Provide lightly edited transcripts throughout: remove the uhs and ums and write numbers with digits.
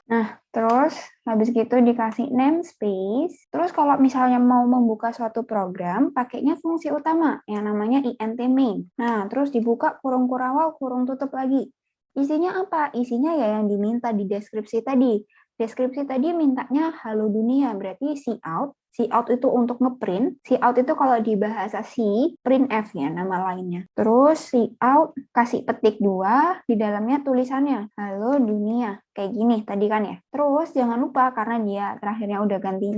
Nah, terus habis gitu dikasih namespace. Terus kalau misalnya mau membuka suatu program, pakainya fungsi utama yang namanya int main. Nah, terus dibuka kurung kurawal, kurung tutup lagi. Isinya apa? Isinya ya yang diminta di deskripsi tadi. Deskripsi tadi mintanya halo dunia, berarti cout. Cout itu untuk ngeprint. Cout itu kalau di bahasa C, printf ya nama lainnya. Terus cout kasih petik 2, di dalamnya tulisannya halo dunia. Kayak gini tadi kan ya. Terus jangan lupa karena dia terakhirnya udah ganti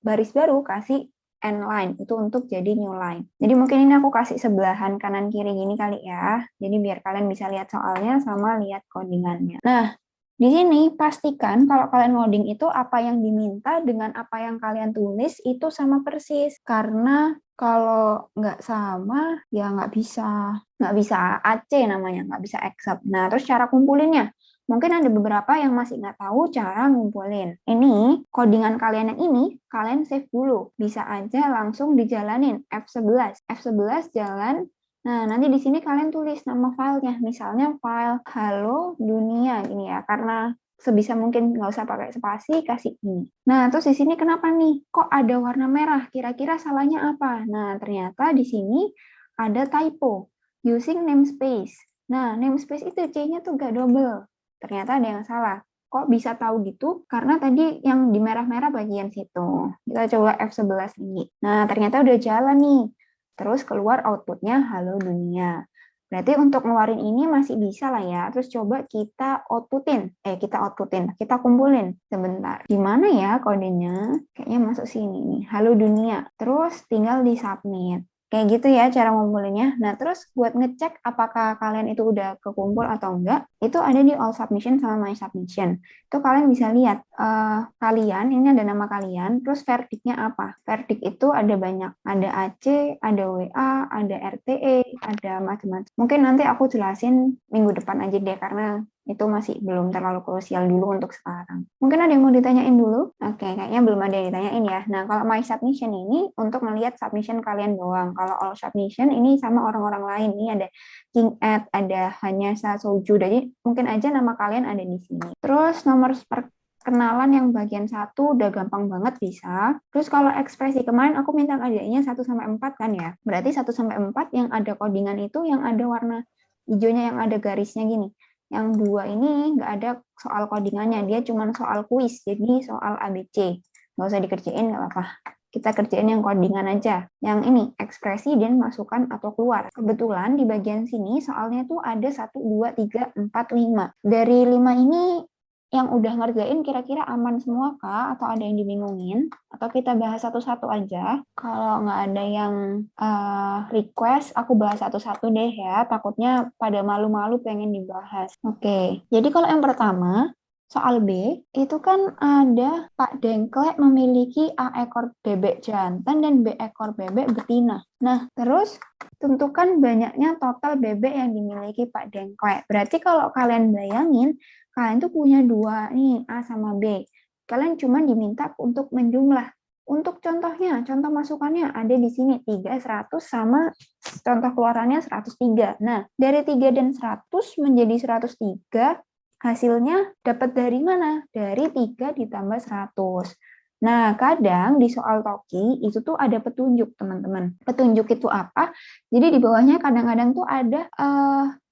baris baru, kasih end line. Itu untuk jadi new line. Jadi mungkin ini aku kasih sebelahan kanan kiri gini kali ya. Jadi biar kalian bisa lihat soalnya sama lihat codingannya. Nah, di sini pastikan kalau kalian ngoding itu apa yang diminta dengan apa yang kalian tulis itu sama persis. Karena kalau nggak sama ya nggak bisa AC namanya, nggak bisa accept. Nah, terus cara kumpulinnya. Mungkin ada beberapa yang masih nggak tahu cara ngumpulin. Ini, codingan kalian yang ini, kalian save dulu. Bisa aja langsung dijalanin, F11. F11 jalan. Nah, nanti di sini kalian tulis nama filenya. Misalnya file halo dunia gini ya. Karena sebisa mungkin nggak usah pakai spasi, kasih ini. Nah, terus di sini kenapa nih? Kok ada warna merah? Kira-kira salahnya apa? Nah, ternyata di sini ada typo. Using namespace. Nah, namespace itu C-nya tuh gak double. Ternyata ada yang salah. Kok bisa tahu gitu? Karena tadi yang di merah-merah bagian situ. Kita coba F11 ini. Nah, ternyata udah jalan nih. Terus keluar outputnya halo dunia. Berarti untuk ngeluarin ini masih bisa lah ya. Terus coba kita kita kumpulin. Sebentar. Gimana ya kodenya? Kayaknya masuk sini nih. Halo dunia. Terus tinggal di submit. Kayak gitu ya cara ngumpulinnya. Nah, terus buat ngecek apakah kalian itu udah kekumpul atau enggak, itu ada di all submission sama my submission. Itu kalian bisa lihat kalian, ini ada nama kalian, terus verdictnya apa. Verdict itu ada banyak. Ada AC, ada WA, ada RTE, ada macam-macam. Mungkin nanti aku jelasin minggu depan aja deh, karena itu masih belum terlalu krusial dulu untuk sekarang. Mungkin ada yang mau ditanyain dulu? Oke, kayaknya belum ada yang ditanyain ya. Nah, kalau my submission ini untuk melihat submission kalian doang. Kalau all submission ini sama orang-orang lain. Ini ada King Ed, ada Hanyasa Soju. Jadi mungkin aja nama kalian ada di sini. Terus nomor perkenalan yang bagian 1 udah gampang banget bisa. Terus kalau ekspresi kemarin aku minta adanya 1-4 kan ya. Berarti 1-4 yang ada codingan itu yang ada warna hijaunya yang ada garisnya gini. Yang 2 ini nggak ada soal codingannya, dia cuma soal kuis, jadi soal ABC. Nggak usah dikerjain, nggak apa-apa. Kita kerjain yang codingan aja. Yang ini, ekspresi dan masukkan atau keluar. Kebetulan di bagian sini soalnya tuh ada 1, 2, 3, 4, 5. Dari 5 ini yang udah ngerjain kira-kira aman semua kah? Atau ada yang dibingungin? Atau kita bahas satu-satu aja? Kalau nggak ada yang request, aku bahas satu-satu deh ya. Takutnya pada malu-malu pengen dibahas. Oke, jadi kalau yang pertama, soal B, itu kan ada Pak Dengklek memiliki A ekor bebek jantan dan B ekor bebek betina. Nah, terus tentukan banyaknya total bebek yang dimiliki Pak Dengklek. Berarti kalau kalian bayangin, kalian tuh punya 2 nih, A sama B. Kalian cuma diminta untuk menjumlah. Untuk contohnya, contoh masukannya ada di sini 3, 100 sama contoh keluarannya 103. Nah, dari 3 dan 100 menjadi 103, hasilnya dapat dari mana? Dari 3 ditambah 100. Nah, kadang di soal Toki itu tuh ada petunjuk, teman-teman. Petunjuk itu apa? Jadi di bawahnya kadang-kadang tuh ada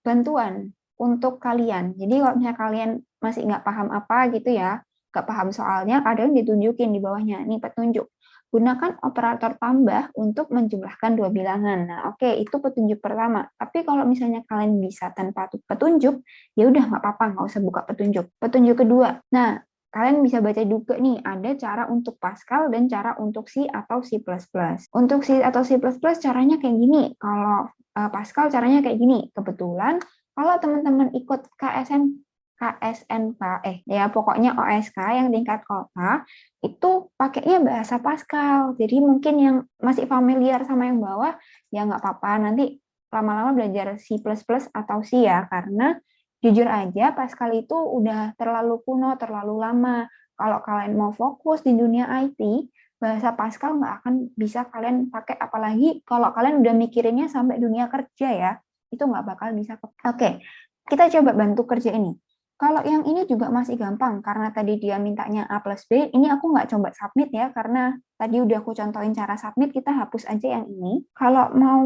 bantuan untuk kalian. Jadi kalau misalnya kalian masih nggak paham apa gitu ya, nggak paham soalnya, kadang ditunjukin di bawahnya. Ini petunjuk. Gunakan operator tambah untuk menjumlahkan 2 bilangan. Nah, oke, itu petunjuk pertama. Tapi kalau misalnya kalian bisa tanpa petunjuk, ya udah nggak apa-apa, nggak usah buka petunjuk. Petunjuk kedua. Nah, kalian bisa baca juga nih, ada cara untuk Pascal dan cara untuk C atau C++. Untuk C atau C++ caranya kayak gini. Kalau Pascal caranya kayak gini. Kebetulan kalau teman-teman ikut ya pokoknya OSK yang tingkat kota, itu pakainya bahasa Pascal. Jadi mungkin yang masih familiar sama yang bawah, ya nggak apa-apa. Nanti lama-lama belajar C++ atau C ya, karena jujur aja Pascal itu udah terlalu kuno, terlalu lama. Kalau kalian mau fokus di dunia IT, bahasa Pascal nggak akan bisa kalian pakai, apalagi kalau kalian udah mikirinnya sampai dunia kerja ya, itu nggak bakal bisa. Oke, kita coba bantu kerja ini. Kalau yang ini juga masih gampang, karena tadi dia mintanya A plus B, ini aku nggak coba submit ya, karena tadi udah aku contohin cara submit, kita hapus aja yang ini. Kalau mau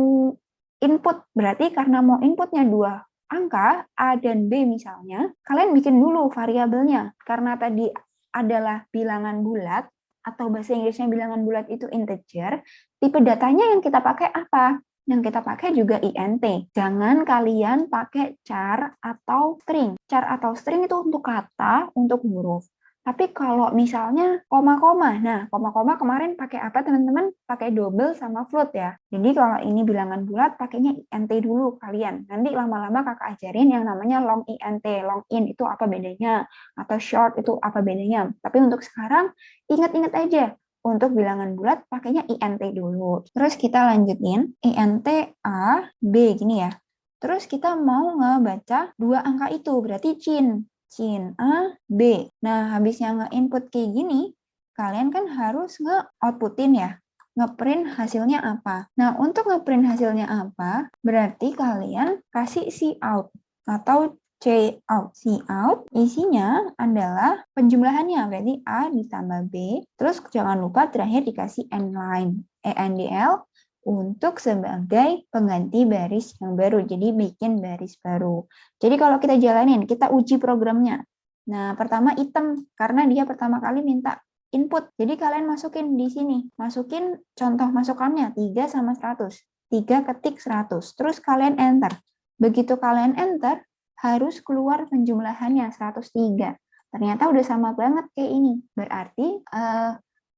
input, berarti karena mau inputnya 2 angka, A dan B misalnya, kalian bikin dulu variabelnya. Karena tadi adalah bilangan bulat, atau bahasa Inggrisnya bilangan bulat itu integer, tipe datanya yang kita pakai apa? Yang kita pakai juga int. Jangan kalian pakai char atau string. Char atau string itu untuk kata, untuk huruf. Tapi kalau misalnya koma-koma, nah koma-koma kemarin pakai apa teman-teman? Pakai double sama float ya. Jadi kalau ini bilangan bulat, pakainya int dulu kalian. Nanti lama-lama kakak ajarin yang namanya long int, long in itu apa bedanya, atau short itu apa bedanya. Tapi untuk sekarang, ingat-ingat aja. Untuk bilangan bulat pakainya int dulu. Terus kita lanjutin int a b gini ya. Terus kita mau ngebaca 2 angka itu, berarti cin a b. Nah, habisnya nge-input kayak gini, kalian kan harus nge-outputin ya. Ngeprint hasilnya apa. Nah, untuk ngeprint hasilnya apa, berarti kalian kasih cout atau cout isinya adalah penjumlahannya, berarti A ditambah B, terus jangan lupa terakhir dikasih endline, endl, untuk sebagai pengganti baris yang baru, jadi bikin baris baru. Jadi kalau kita jalanin, kita uji programnya. Nah, pertama item, karena dia pertama kali minta input, jadi kalian masukin di sini, masukin contoh masukannya, 3 sama 100, 3 ketik 100, terus kalian enter. Begitu kalian enter, harus keluar penjumlahannya 103. Ternyata udah sama banget kayak ini. Berarti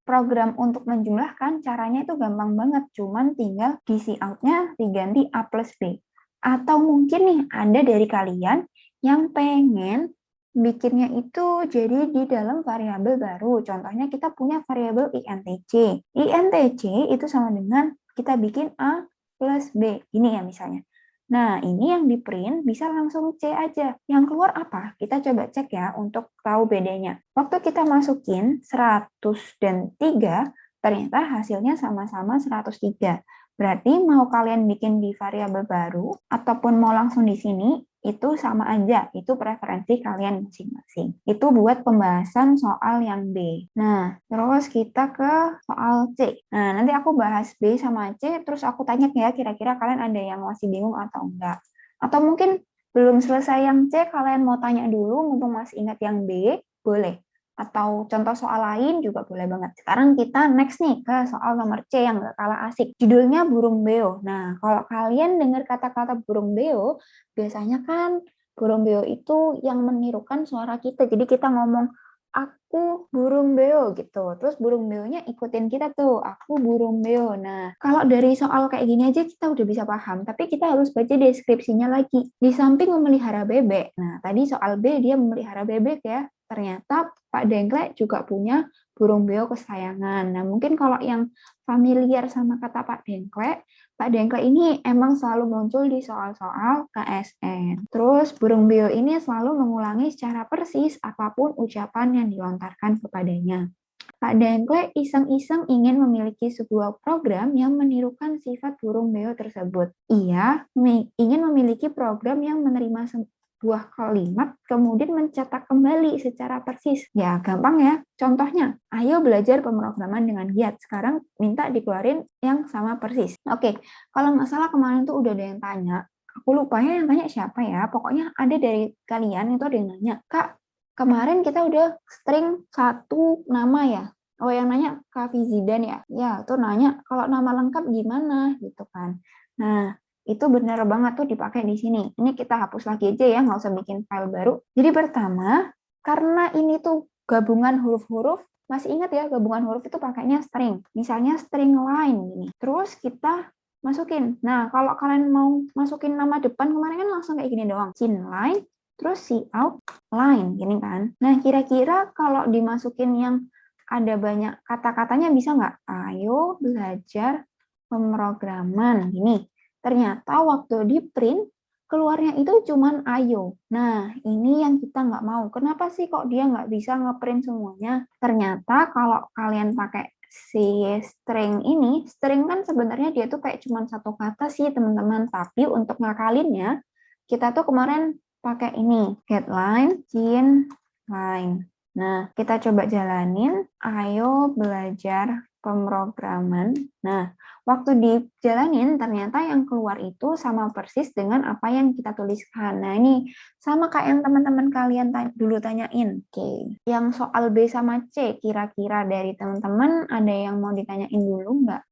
program untuk menjumlahkan caranya itu gampang banget. Cuman tinggal di out-nya diganti A plus B. Atau mungkin nih ada dari kalian yang pengen bikinnya itu jadi di dalam variabel baru. Contohnya kita punya variabel intc. Intc itu sama dengan kita bikin A plus B. Ini ya misalnya. Nah, ini yang di print bisa langsung C aja. Yang keluar apa? Kita coba cek ya untuk tahu bedanya. Waktu kita masukin 100 dan 3, ternyata hasilnya sama-sama 103. Berarti mau kalian bikin di variabel baru, ataupun mau langsung di sini, itu sama aja. Itu preferensi kalian masing-masing. Itu buat pembahasan soal yang B. Nah, terus kita ke soal C. Nah, nanti aku bahas B sama C, terus aku tanya ya, kira-kira kalian ada yang masih bingung atau enggak. Atau mungkin belum selesai yang C, kalian mau tanya dulu, mumpung masih ingat yang B, boleh. Atau contoh soal lain juga boleh banget. Sekarang kita next nih ke soal nomor C yang gak kalah asik. Judulnya burung beo. Nah, kalau kalian dengar kata-kata burung beo, biasanya kan burung beo itu yang menirukan suara kita. Jadi kita ngomong, aku burung beo gitu. Terus burung beonya ikutin kita tuh, aku burung beo. Nah, kalau dari soal kayak gini aja kita udah bisa paham, tapi kita harus baca deskripsinya lagi. Di samping memelihara bebek. Nah, tadi soal B dia memelihara bebek ya. Ternyata Pak Dengklek juga punya burung beo kesayangan. Nah, mungkin kalau yang familiar sama kata Pak Dengklek ini emang selalu muncul di soal-soal KSN. Terus, burung beo ini selalu mengulangi secara persis apapun ucapan yang dilontarkan kepadanya. Pak Dengklek iseng-iseng ingin memiliki sebuah program yang menirukan sifat burung beo tersebut. Ia ingin memiliki program yang menerima buah kalimat, kemudian mencetak kembali secara persis. Ya, gampang ya. Contohnya, ayo belajar pemrograman dengan giat. Sekarang minta dikeluarin yang sama persis. Oke, kalau nggak salah kemarin tuh udah ada yang tanya. Aku lupa ya yang tanya siapa ya. Pokoknya ada dari kalian itu ada yang nanya, Kak, kemarin kita udah string satu nama ya. Oh, yang nanya Kak Fizidan ya. Ya, tuh nanya kalau nama lengkap gimana gitu kan. Nah, itu benar banget tuh dipakai di sini. Ini kita hapus lagi aja ya, nggak usah bikin file baru. Jadi pertama, karena ini tuh gabungan huruf-huruf, masih ingat ya, gabungan huruf itu pakainya string. Misalnya string line gini. Terus kita masukin. Nah, kalau kalian mau masukin nama depan, kemarin kan langsung kayak gini doang. Cin line, terus cout line, gini kan. Nah, kira-kira kalau dimasukin yang ada banyak kata-katanya bisa nggak? Ayo belajar pemrograman, gini. Ternyata waktu di print, keluarnya itu cuman ayo. Nah, ini yang kita nggak mau. Kenapa sih kok dia nggak bisa ngeprint semuanya? Ternyata kalau kalian pakai si string ini, string kan sebenarnya dia tuh kayak cuman satu kata sih teman-teman. Tapi untuk ngakalinnya, kita tuh kemarin pakai ini, get line, chin line. Nah, kita coba jalanin. Ayo belajar pemrograman. Nah, waktu dijalanin ternyata yang keluar itu sama persis dengan apa yang kita tuliskan. Nah, ini sama kayak yang teman-teman kalian dulu tanyain. Oke. Yang soal B sama C, kira-kira dari teman-teman ada yang mau ditanyain dulu nggak?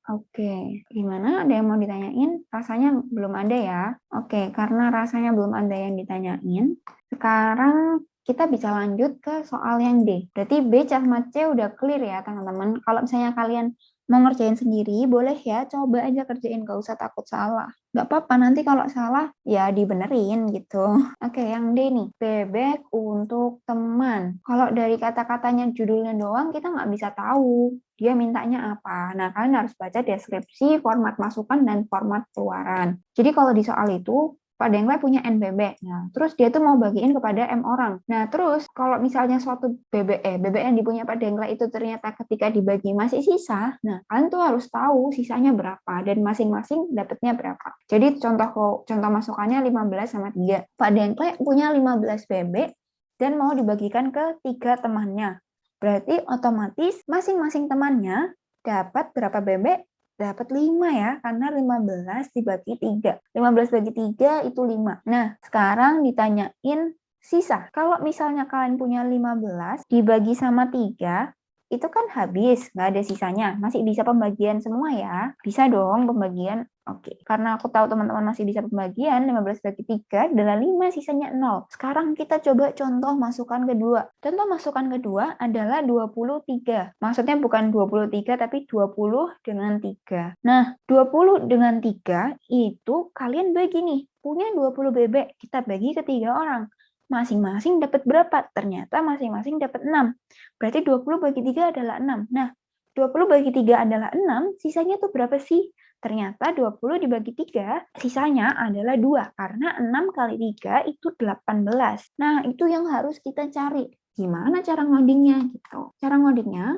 Oke, gimana? Ada yang mau ditanyain? Rasanya belum ada ya? Oke, karena rasanya belum ada yang ditanyain, sekarang kita bisa lanjut ke soal yang D. Berarti B sama C udah clear ya, teman-teman. Kalau misalnya kalian mau ngerjain sendiri, boleh ya, coba aja kerjain, gak usah takut salah. Gak apa-apa, nanti kalau salah, ya dibenerin gitu. Oke, yang D nih, bebek untuk teman. Kalau dari kata-katanya judulnya doang, kita nggak bisa tahu dia mintanya apa. Nah, kalian harus baca deskripsi, format masukan, dan format keluaran. Jadi kalau di soal itu, Pak Dengklek punya N bebek. Nah, terus dia tuh mau bagiin kepada M orang. Nah, terus kalau misalnya suatu bebek yang dipunya Pak Dengklek itu ternyata ketika dibagi masih sisa, nah kalian tuh harus tahu sisanya berapa dan masing-masing dapatnya berapa. Jadi contoh masukannya 15 sama 3. Pak Dengklek punya 15 bebek dan mau dibagikan ke 3 temannya. Berarti otomatis masing-masing temannya dapat berapa bebek? Dapat 5 ya, karena 15 dibagi 3. 15 bagi 3 itu 5. Nah, sekarang ditanyain sisa. Kalau misalnya kalian punya 15 dibagi sama 3, itu kan habis, nggak ada sisanya. Masih bisa pembagian semua ya? Bisa dong pembagian. Oke, karena aku tahu teman-teman masih bisa pembagian, 15 bagi 3 adalah 5, sisanya 0. Sekarang kita coba contoh masukan kedua. Contoh masukan kedua adalah 23. Maksudnya bukan 23, tapi 20 dengan 3. Nah, 20 dengan 3 itu kalian bagi nih. Punya 20 bebek, kita bagi ke 3 orang. Masing-masing dapat berapa? Ternyata masing-masing dapat 6. Berarti 20 bagi 3 adalah 6. Nah, 20 bagi 3 adalah 6, sisanya tuh berapa sih? Ternyata 20 dibagi 3, sisanya adalah 2. Karena 6 kali 3 itu 18. Nah, itu yang harus kita cari. Gimana cara ngodingnya? Gitu. Cara ngodingnya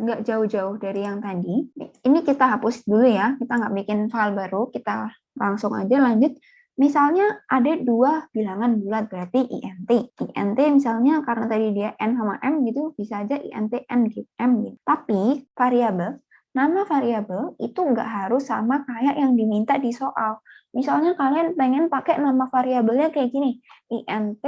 nggak jauh-jauh dari yang tadi. Ini kita hapus dulu ya. Kita nggak bikin file baru. Kita langsung aja lanjut. Misalnya ada 2 bilangan bulat, berarti INT. INT misalnya karena tadi dia N sama M gitu, bisa aja INT N gitu, M gitu. Tapi variabel, nama variabel itu nggak harus sama kayak yang diminta di soal. Misalnya kalian pengen pakai nama variabelnya kayak gini, INT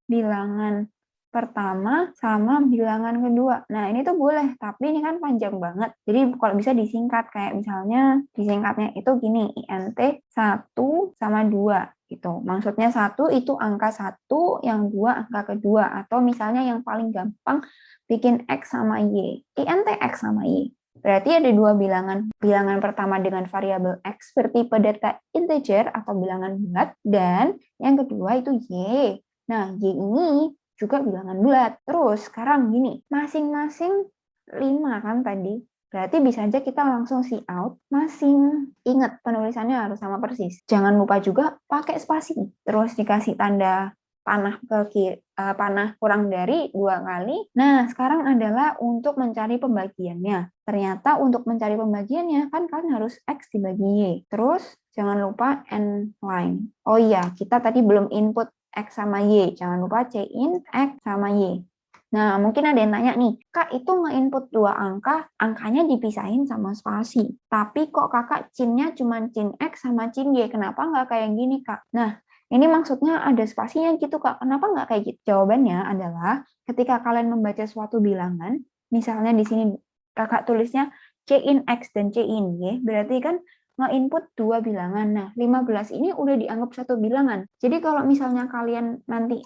bilangan pertama sama bilangan kedua. Nah, ini tuh boleh, tapi ini kan panjang banget. Jadi kalau bisa disingkat, kayak misalnya disingkatnya itu gini, INT 1 sama 2 gitu. Maksudnya 1 itu angka 1, yang 2 angka kedua. Atau misalnya yang paling gampang, bikin X sama Y. INT X sama Y. Berarti ada 2 bilangan. Bilangan pertama dengan variabel X bertipe data integer atau bilangan bulat, dan yang kedua itu Y. Nah, Y ini juga bilangan bulat. Terus sekarang gini, masing-masing 5 kan tadi. Berarti bisa aja kita langsung see out masing. Ingat, penulisannya harus sama persis. Jangan lupa juga pakai spasi. Terus dikasih tanda panah ke kiri, panah kurang dari 2 kali. Nah, sekarang adalah untuk mencari pembagiannya. Ternyata untuk mencari pembagiannya kan kalian harus X dibagi Y. Terus jangan lupa N line. Oh iya, kita tadi belum input X sama Y. Jangan lupa C-in X sama Y. Nah, mungkin ada yang tanya nih, Kak itu nge-input 2 angka, angkanya dipisahin sama spasi. Tapi kok kakak cinnya cuma cin X sama cin Y, kenapa nggak kayak gini, Kak? Nah, ini maksudnya ada spasinya gitu, Kak. Kenapa nggak kayak gitu? Jawabannya adalah ketika kalian membaca suatu bilangan, misalnya di sini kakak tulisnya C-in X dan C-in Y, berarti kan nge-input 2 bilangan. Nah, 15 ini udah dianggap satu bilangan. Jadi kalau misalnya kalian nanti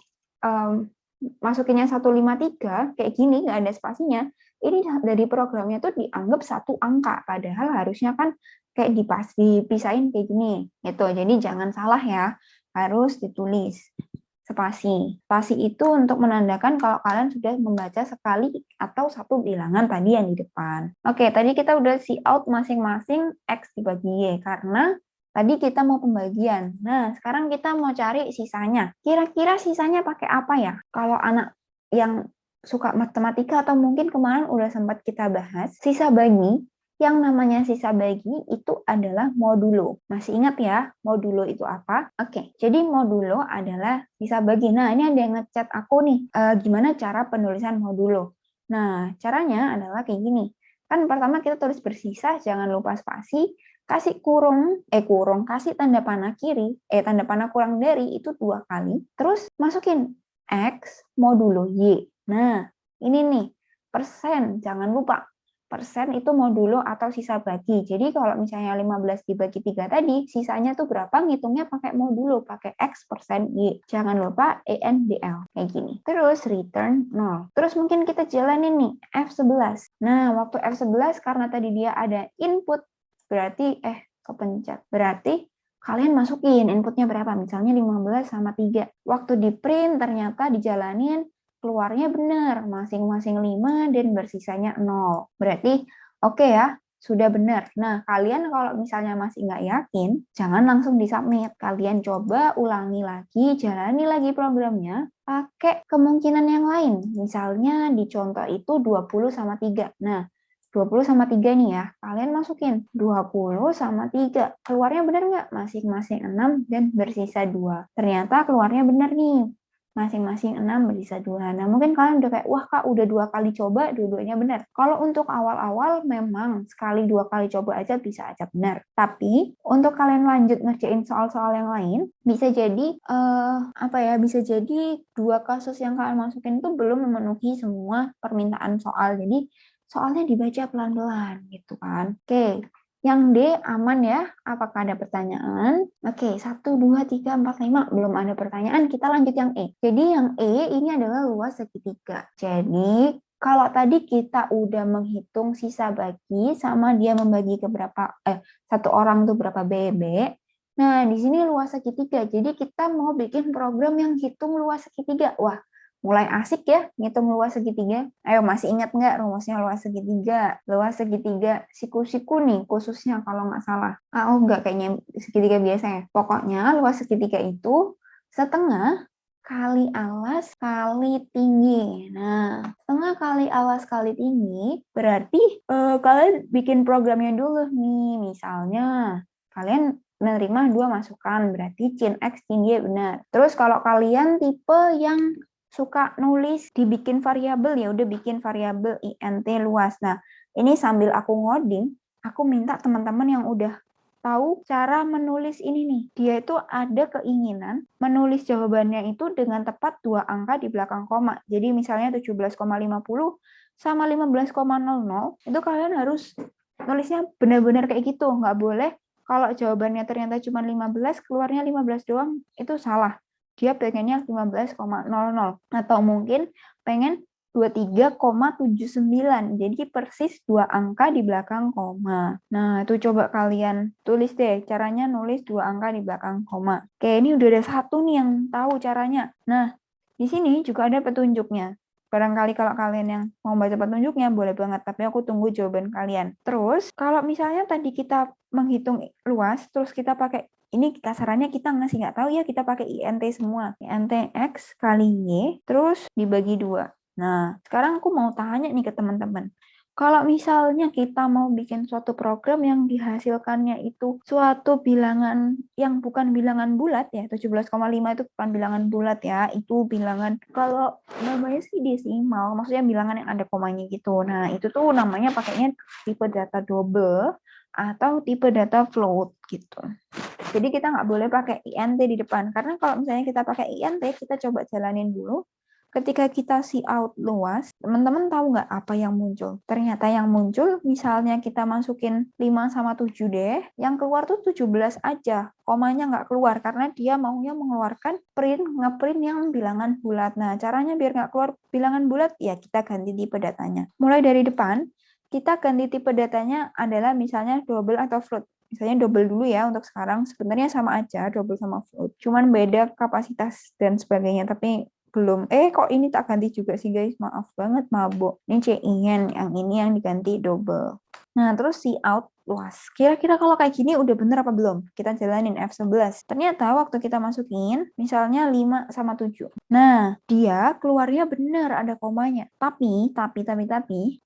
masukinnya 153, kayak gini, nggak ada spasinya, ini dari programnya tuh dianggap satu angka. Padahal harusnya kan kayak dipisahin kayak gini. Gitu. Jadi jangan salah ya, harus ditulis spasi. Spasi itu untuk menandakan kalau kalian sudah membaca sekali atau satu bilangan tadi yang di depan. Oke, tadi kita udah see out masing-masing X dibagi Y, karena tadi kita mau pembagian. Nah, sekarang kita mau cari sisanya. Kira-kira sisanya pakai apa ya? Kalau anak yang suka matematika atau mungkin kemarin udah sempat kita bahas, sisa bagi Yang namanya sisa bagi itu adalah modulo. Masih ingat ya, modulo itu apa? Oke, jadi modulo adalah sisa bagi. Nah, ini ada yang ngechat aku nih, gimana cara penulisan modulo. Nah, caranya adalah kayak gini. Kan pertama kita tulis bersisa, jangan lupa spasi, kasih kasih tanda panah kiri, tanda panah kurang dari itu 2 kali, terus masukin X modulo Y. Nah, ini nih, persen, jangan lupa. Persen itu modulo atau sisa bagi. Jadi kalau misalnya 15 dibagi 3 tadi, sisanya tuh berapa? Ngitungnya pakai modulo, pakai X persen Y. Jangan lupa ENDL, kayak gini. Terus return 0. Terus mungkin kita jalanin nih, F11. Nah, waktu F11 karena tadi dia ada input, berarti, kepencet. Berarti kalian masukin inputnya berapa, misalnya 15 sama 3. Waktu di print ternyata dijalanin, keluarnya benar, masing-masing 5 dan bersisanya 0. Berarti oke ya, sudah benar. Nah, kalian kalau misalnya masih nggak yakin, jangan langsung disubmit. Kalian coba ulangi lagi, jalani lagi programnya, pakai kemungkinan yang lain. Misalnya di contoh itu 20 sama 3. Nah, 20 sama 3 nih ya, kalian masukin 20 sama 3. Keluarnya benar nggak? Masing-masing 6 dan bersisa 2. Ternyata keluarnya benar nih. Masing-masing 6 bersisa 2. Nah, mungkin kalian udah kayak, wah Kak, udah 2 kali coba, dua-duanya benar. Kalau untuk awal-awal memang sekali 2 kali coba aja bisa aja benar. Tapi untuk kalian lanjut ngerjain soal-soal yang lain, bisa jadi bisa jadi 2 kasus yang kalian masukin itu belum memenuhi semua permintaan soal. Jadi soalnya dibaca pelan-pelan gitu kan. Oke, yang D aman ya? Apakah ada pertanyaan? Oke, 1, 2, 3, 4, 5. Belum ada pertanyaan, kita lanjut yang E. Jadi yang E ini adalah luas segitiga. Jadi kalau tadi kita udah menghitung sisa bagi sama dia membagi ke berapa, satu orang tuh berapa bebek. Nah, di sini luas segitiga. Jadi kita mau bikin program yang hitung luas segitiga. Wah, mulai asik ya ngitung luas segitiga. Ayo, masih ingat nggak rumusnya luas segitiga? Luas segitiga siku-siku nih khususnya kalau nggak salah. Nggak, kayaknya segitiga biasa ya. Pokoknya luas segitiga itu setengah kali alas kali tinggi. Nah, setengah kali alas kali tinggi berarti kalian bikin programnya dulu nih. Misalnya kalian menerima 2 masukan, berarti cin X, cin Y benar. Terus kalau kalian tipe yang suka nulis dibikin variabel, ya udah bikin variabel int luas. Nah, ini sambil aku ngoding, aku minta teman-teman yang udah tahu cara menulis ini nih. Dia itu ada keinginan menulis jawabannya itu dengan tepat 2 angka di belakang koma. Jadi misalnya 17,50 sama 15,00 itu kalian harus nulisnya benar-benar kayak gitu. Nggak boleh kalau jawabannya ternyata cuma 15, keluarnya 15 doang, itu salah. Dia pengennya 15,00 atau mungkin pengen 23,79. Jadi persis 2 angka di belakang koma. Nah, itu coba kalian tulis deh caranya nulis 2 angka di belakang koma. Oke, ini udah ada satu nih yang tahu caranya. Nah, di sini juga ada petunjuknya. Barangkali kalau kalian yang mau baca petunjuknya boleh banget, tapi aku tunggu jawaban kalian. Terus, kalau misalnya tadi kita menghitung luas, terus kita pakai, ini kasarannya kita nggak tahu ya, kita pakai int semua. Int X kali Y, terus dibagi 2. Nah, sekarang aku mau tanya nih ke teman-teman. Kalau misalnya kita mau bikin suatu program yang dihasilkannya itu suatu bilangan yang bukan bilangan bulat ya, 17,5 itu bukan bilangan bulat ya, itu bilangan, kalau namanya sih desimal, maksudnya bilangan yang ada komanya gitu. Nah, itu tuh namanya pakainya tipe data double atau tipe data float gitu. Jadi kita nggak boleh pakai int di depan, karena kalau misalnya kita pakai int, kita coba jalanin dulu. Ketika kita out luas, teman-teman tahu nggak apa yang muncul? Ternyata yang muncul, misalnya kita masukin 5 sama 7 deh, yang keluar tuh 17 aja. Komanya nggak keluar, karena dia maunya mengeluarkan ngeprint yang bilangan bulat. Nah, caranya biar nggak keluar bilangan bulat, ya kita ganti tipe datanya. Mulai dari depan, kita ganti tipe datanya adalah misalnya double atau float. Misalnya double dulu ya untuk sekarang, sebenarnya sama aja double sama float. Cuman beda kapasitas dan sebagainya, tapi belum. Kok ini tak ganti juga sih guys, maaf banget, mabuk. Ini CIN, yang ini yang diganti double. Nah, terus out luas. Kira-kira kalau kayak gini udah bener apa belum? Kita jalanin F11. Ternyata waktu kita masukin, misalnya 5 sama 7. Nah, dia keluarnya bener ada komanya. Tapi, 17,5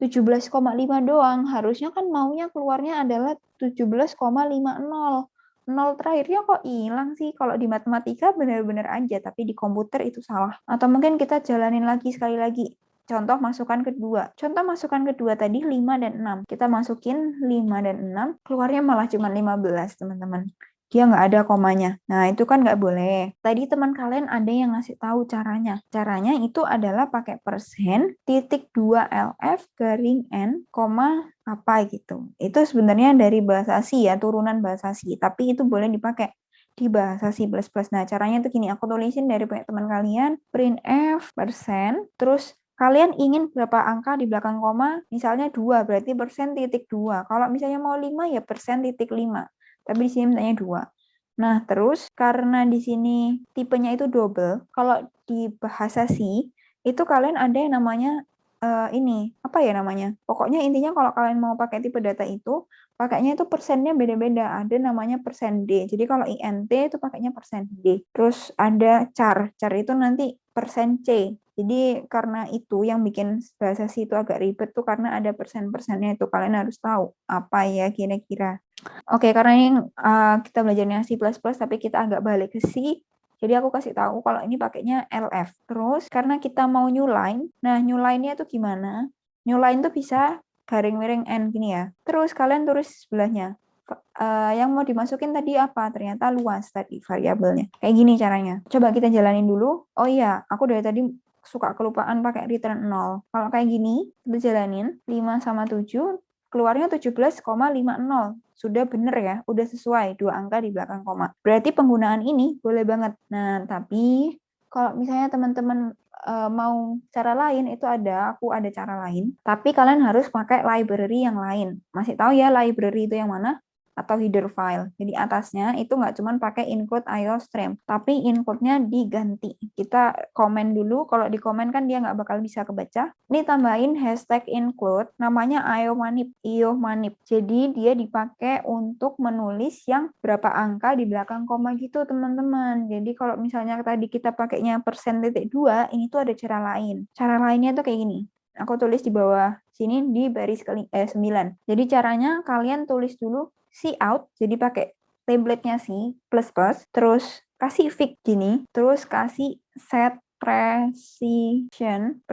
doang. Harusnya kan maunya keluarnya adalah 17,50. Nol terakhirnya kok hilang sih? Kalau di matematika bener-bener aja, tapi di komputer itu salah. Atau mungkin kita jalanin lagi sekali lagi. Contoh masukan kedua. Contoh masukan kedua tadi 5 dan 6. Kita masukin 5 dan 6, keluarnya malah cuma 15, teman-teman. Dia nggak ada komanya. Nah, itu kan nggak boleh. Tadi teman kalian ada yang ngasih tahu caranya. Caranya itu adalah pakai persen, titik 2 LF, garing N, koma apa gitu. Itu sebenarnya dari bahasa C ya, turunan bahasa C. Tapi itu boleh dipakai di bahasa C++. Nah, caranya itu gini. Aku tulisin dari punya teman kalian, printf, persen, terus kalian ingin berapa angka di belakang koma? Misalnya 2, berarti persen titik 2. Kalau misalnya mau 5, ya persen titik 5. Tapi di sini mintanya 2. Nah, terus karena di sini tipenya itu double, kalau di bahasa C, itu kalian ada yang namanya ini, apa ya namanya? Pokoknya intinya kalau kalian mau pakai tipe data itu, pakainya itu persennya beda-beda. Ada namanya persen D. Jadi kalau INT itu pakainya persen D. Terus ada char. Char itu nanti persen C. Jadi karena itu yang bikin bahasa C itu agak ribet tuh karena ada persen-persennya itu. Kalian harus tahu apa ya kira-kira. Oke, karena ini kita belajarnya C++, tapi kita agak balik ke C. Jadi aku kasih tahu kalau ini pakainya LF. Terus karena kita mau new line, nah new line-nya itu gimana? New line tuh bisa garing miring N gini ya. Terus kalian tulis sebelahnya. Yang mau dimasukin tadi apa? Ternyata luas tadi variabelnya. Kayak gini caranya. Coba kita jalanin dulu. Oh iya, aku dari tadi suka kelupaan pakai return 0. Kalau kayak gini, kita jalanin 5 sama 7, keluarnya 17,50. Sudah bener ya, udah sesuai 2 angka di belakang koma. Berarti penggunaan ini boleh banget. Nah, tapi kalau misalnya teman-teman mau cara lain, itu aku ada cara lain. Tapi kalian harus pakai library yang lain. Masih tahu ya library itu yang mana? Atau header file. Jadi atasnya itu nggak cuma pakai include IOStream, tapi include-nya diganti. Kita komen dulu, kalau di komen kan dia nggak bakal bisa kebaca. Ini tambahin hashtag include, namanya iomanip. Jadi dia dipakai untuk menulis yang berapa angka di belakang koma gitu, teman-teman. Jadi kalau misalnya tadi kita pakainya persen titik 2, ini tuh ada cara lain. Cara lainnya tuh kayak gini. Aku tulis di bawah sini di baris 9. Jadi caranya kalian tulis dulu cout, jadi pakai template-nya C++, terus kasih fig gini, terus kasih set precision,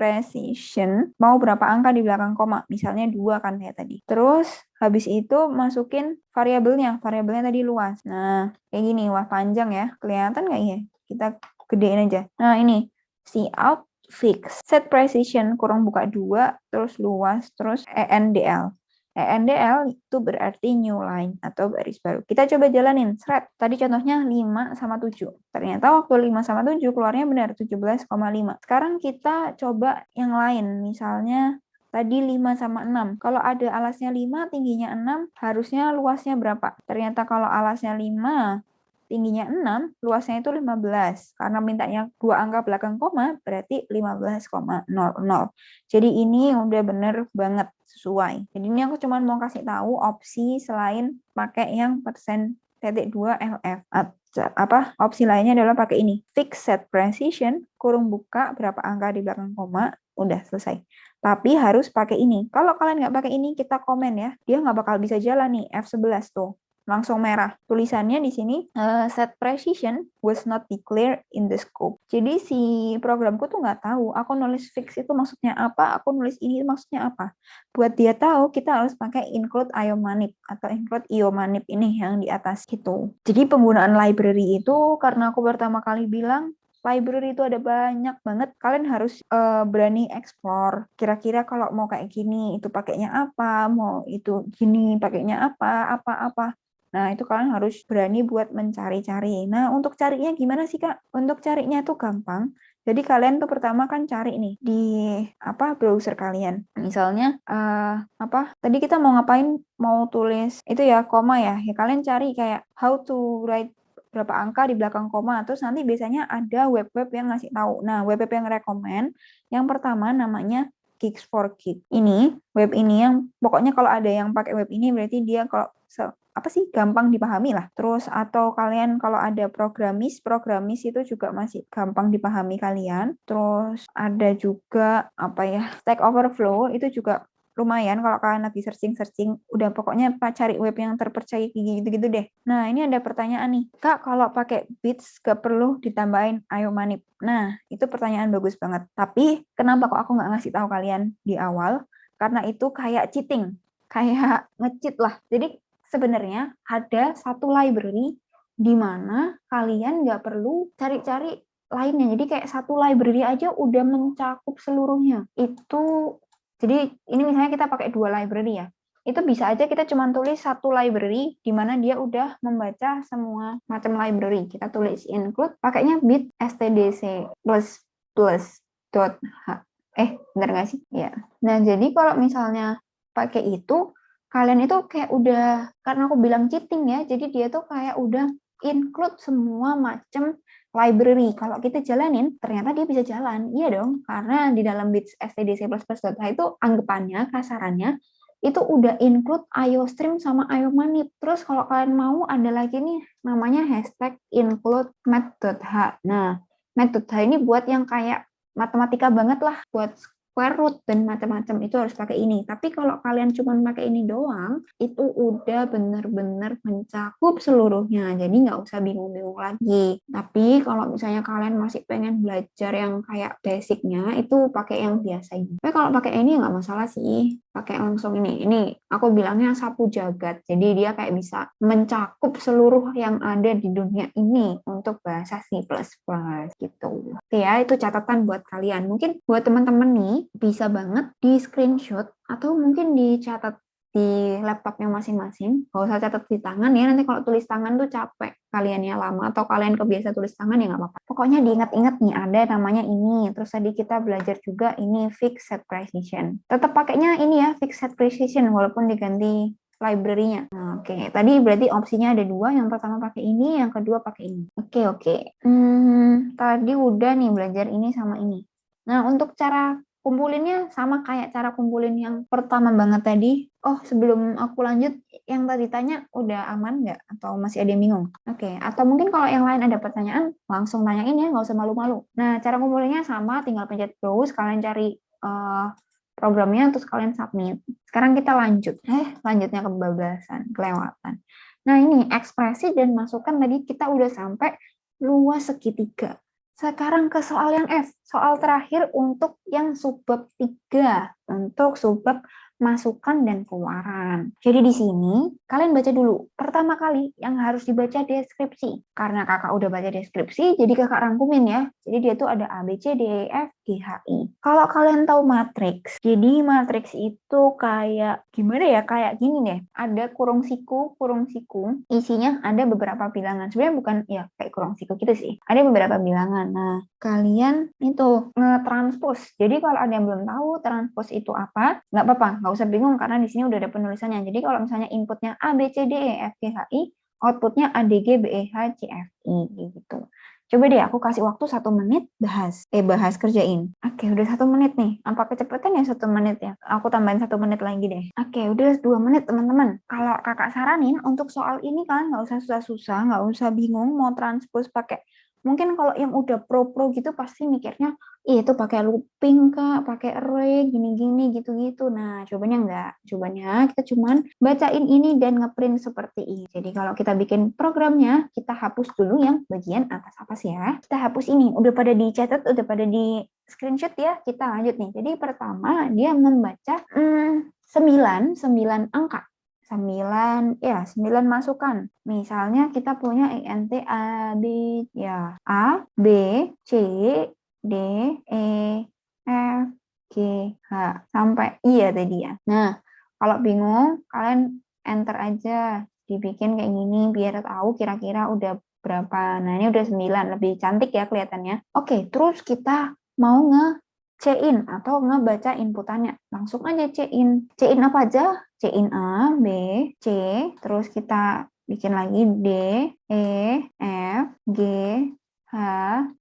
mau berapa angka di belakang koma, misalnya 2 kan kayak tadi. Terus habis itu masukin variabelnya tadi luas. Nah, kayak gini, wah panjang ya, kelihatan nggak ya? Kita gedein aja. Nah, ini cout fix, set precision kurang buka 2, terus luas, terus ENDL. ENDL itu berarti new line atau baris baru. Kita coba jalanin. Seret. Tadi contohnya 5 sama 7. Ternyata waktu 5 sama 7 keluarnya benar 17,5. Sekarang kita coba yang lain. Misalnya tadi 5 sama 6. Kalau ada alasnya 5, tingginya 6, harusnya luasnya berapa? Ternyata kalau alasnya 5, tingginya 6, luasnya itu 15. Karena mintanya 2 angka belakang koma, berarti 15,00. Jadi ini udah bener banget sesuai. Jadi ini aku cuma mau kasih tahu opsi selain pakai yang persen titik 2 LF. Opsi lainnya adalah pakai ini. Fix set precision, kurung buka berapa angka di belakang koma, udah selesai. Tapi harus pakai ini. Kalau kalian nggak pakai ini, kita komen ya. Dia nggak bakal bisa jalan nih, F11 tuh. Langsung merah. Tulisannya di sini, set precision was not declared in the scope. Jadi si programku tuh nggak tahu, aku nulis fix itu maksudnya apa, aku nulis ini maksudnya apa. Buat dia tahu, kita harus pakai include iomanip atau include iomanip ini yang di atas gitu. Jadi penggunaan library itu, karena aku pertama kali bilang, library itu ada banyak banget. Kalian harus berani explore. Kira-kira kalau mau kayak gini, itu pakainya apa, mau itu gini, pakainya apa. Nah, itu kalian harus berani buat mencari-cari. Nah, untuk carinya gimana sih, Kak? Untuk carinya tuh gampang. Jadi kalian tuh pertama kan cari nih di browser kalian. Misalnya tadi kita mau ngapain? Mau tulis itu ya koma ya. Ya kalian cari kayak how to write berapa angka di belakang koma. Terus nanti biasanya ada web-web yang ngasih tahu. Nah, web-web yang rekomend yang pertama namanya gigs for Geek. Ini, web ini yang, pokoknya kalau ada yang pakai web ini berarti dia kalau apa sih, gampang dipahami lah. Terus atau kalian kalau ada programmis itu juga masih gampang dipahami kalian. Terus ada juga apa ya, Stack Overflow itu juga lumayan kalau kalian lagi searching, udah pokoknya cari web yang terpercaya gitu-gitu deh. Nah, ini ada pertanyaan nih. Kak, kalau pakai Bits gak perlu ditambahin Ayo Manip? Nah, itu pertanyaan bagus banget. Tapi kenapa kok aku nggak ngasih tahu kalian di awal? Karena itu kayak cheating, kayak nge-cheat lah. Jadi sebenarnya ada satu library di mana kalian nggak perlu cari-cari lainnya. Jadi kayak satu library aja udah mencakup seluruhnya. Jadi ini misalnya kita pakai 2 library ya. Itu bisa aja kita cuma tulis satu library di mana dia udah membaca semua macam library. Kita tulis include pakainya bit stdc plus bener nggak sih? Ya. Nah, jadi kalau misalnya pakai itu, kalian itu kayak udah, karena aku bilang cheating ya, jadi dia tuh kayak udah include semua macam library. Kalau kita jalanin, ternyata dia bisa jalan. Iya dong, karena di dalam bits stdc++.h itu anggapannya, kasarannya, itu udah include IOStream sama IOManip. Terus kalau kalian mau, ada lagi nih, namanya hashtag include math.h. Nah, math.h ini buat yang kayak matematika banget lah, buat square root dan macam-macam, itu harus pakai ini. Tapi kalau kalian cuma pakai ini doang, itu udah benar-benar mencakup seluruhnya. Jadi nggak usah bingung-bingung lagi. Tapi kalau misalnya kalian masih pengen belajar yang kayak basicnya, itu pakai yang biasa ini. Tapi kalau pakai ini nggak masalah sih. Pakai langsung ini. Ini aku bilangnya sapu jagat. Jadi dia kayak bisa mencakup seluruh yang ada di dunia ini untuk bahasa C++ gitu. Oke ya, itu catatan buat kalian. Mungkin buat teman-teman nih, bisa banget di screenshot atau mungkin dicatat di laptopnya masing-masing. Gak usah catat di tangan ya, nanti kalau tulis tangan tuh capek kaliannya lama, atau kalian kebiasa tulis tangan ya nggak apa-apa. Pokoknya diingat-ingat nih, ada namanya ini. Terus tadi kita belajar juga ini fixed set precision. Tetap pakainya ini ya, fixed set precision, walaupun diganti library-nya. Nah, oke. Tadi berarti opsinya ada 2. Yang pertama pakai ini, yang kedua pakai ini. Oke. Tadi udah nih belajar ini sama ini. Nah, untuk cara kumpulinnya sama kayak cara kumpulin yang pertama banget tadi. Oh, sebelum aku lanjut, yang tadi tanya udah aman nggak? Atau masih ada yang bingung? Oke, atau mungkin kalau yang lain ada pertanyaan, langsung tanyain ya, nggak usah malu-malu. Nah, cara kumpulinnya sama, tinggal pencet browse, kalian cari programnya, terus kalian submit. Sekarang kita lanjut. Lanjutnya kebablasan, kelewatan. Nah, ini ekspresi dan masukan tadi kita udah sampai luas segitiga. Sekarang ke soal yang F, soal terakhir untuk yang subbab 3, untuk subbab masukan dan keluaran. Jadi di sini kalian baca dulu. Pertama kali yang harus dibaca deskripsi. Karena kakak udah baca deskripsi, jadi kakak rangkumin ya. Jadi dia tuh ada A, B, C, D, E, F, G, H, I. Kalau kalian tahu matriks, jadi matriks itu kayak gimana ya? Kayak gini deh. Ada kurung siku, isinya ada beberapa bilangan. Sebenarnya bukan ya kayak kurung siku gitu sih. Ada beberapa bilangan. Nah, kalian itu nge-transpose. Jadi kalau ada yang belum tahu transpose itu apa, nggak apa-apa, nggak usah bingung karena di sini udah ada penulisannya. Jadi kalau misalnya inputnya A, B, C, D, E, F, G, H, I, outputnya A, D, G, B, E, H, C, F, I gitu. Coba deh aku kasih waktu 1 menit bahas kerjain. Oke, udah 1 menit nih. Apa kecepatan ya 1 menit ya? Aku tambahin 1 menit lagi deh. Oke, udah 2 menit teman-teman. Kalau kakak saranin untuk soal ini kalian nggak usah susah-susah, nggak usah bingung mau transpose pakai. Mungkin kalau yang udah pro gitu pasti mikirnya, itu pakai looping kak, pakai array, gini-gini, gitu-gitu. Nah, cobanya enggak. Cobanya kita cuman bacain ini dan ngeprint seperti ini. Jadi kalau kita bikin programnya, kita hapus dulu yang bagian atas atas ya. Kita hapus ini. Udah pada dicatat, udah pada di screenshot ya. Kita lanjut nih. Jadi pertama, dia membaca 9 angka. 9 masukan. Misalnya kita punya INT A, B, ya. A, B, C, D, E, F, G, H. Sampai I ya tadi ya. Nah, kalau bingung, kalian enter aja. Dibikin kayak gini, biar tahu kira-kira udah berapa. Nah, ini udah 9. Lebih cantik ya kelihatannya. Oke, terus kita mau C-in atau ngebaca inputannya. Langsung aja C-in. C-in apa aja? C-in A, B, C, terus kita bikin lagi D, E, F, G, H,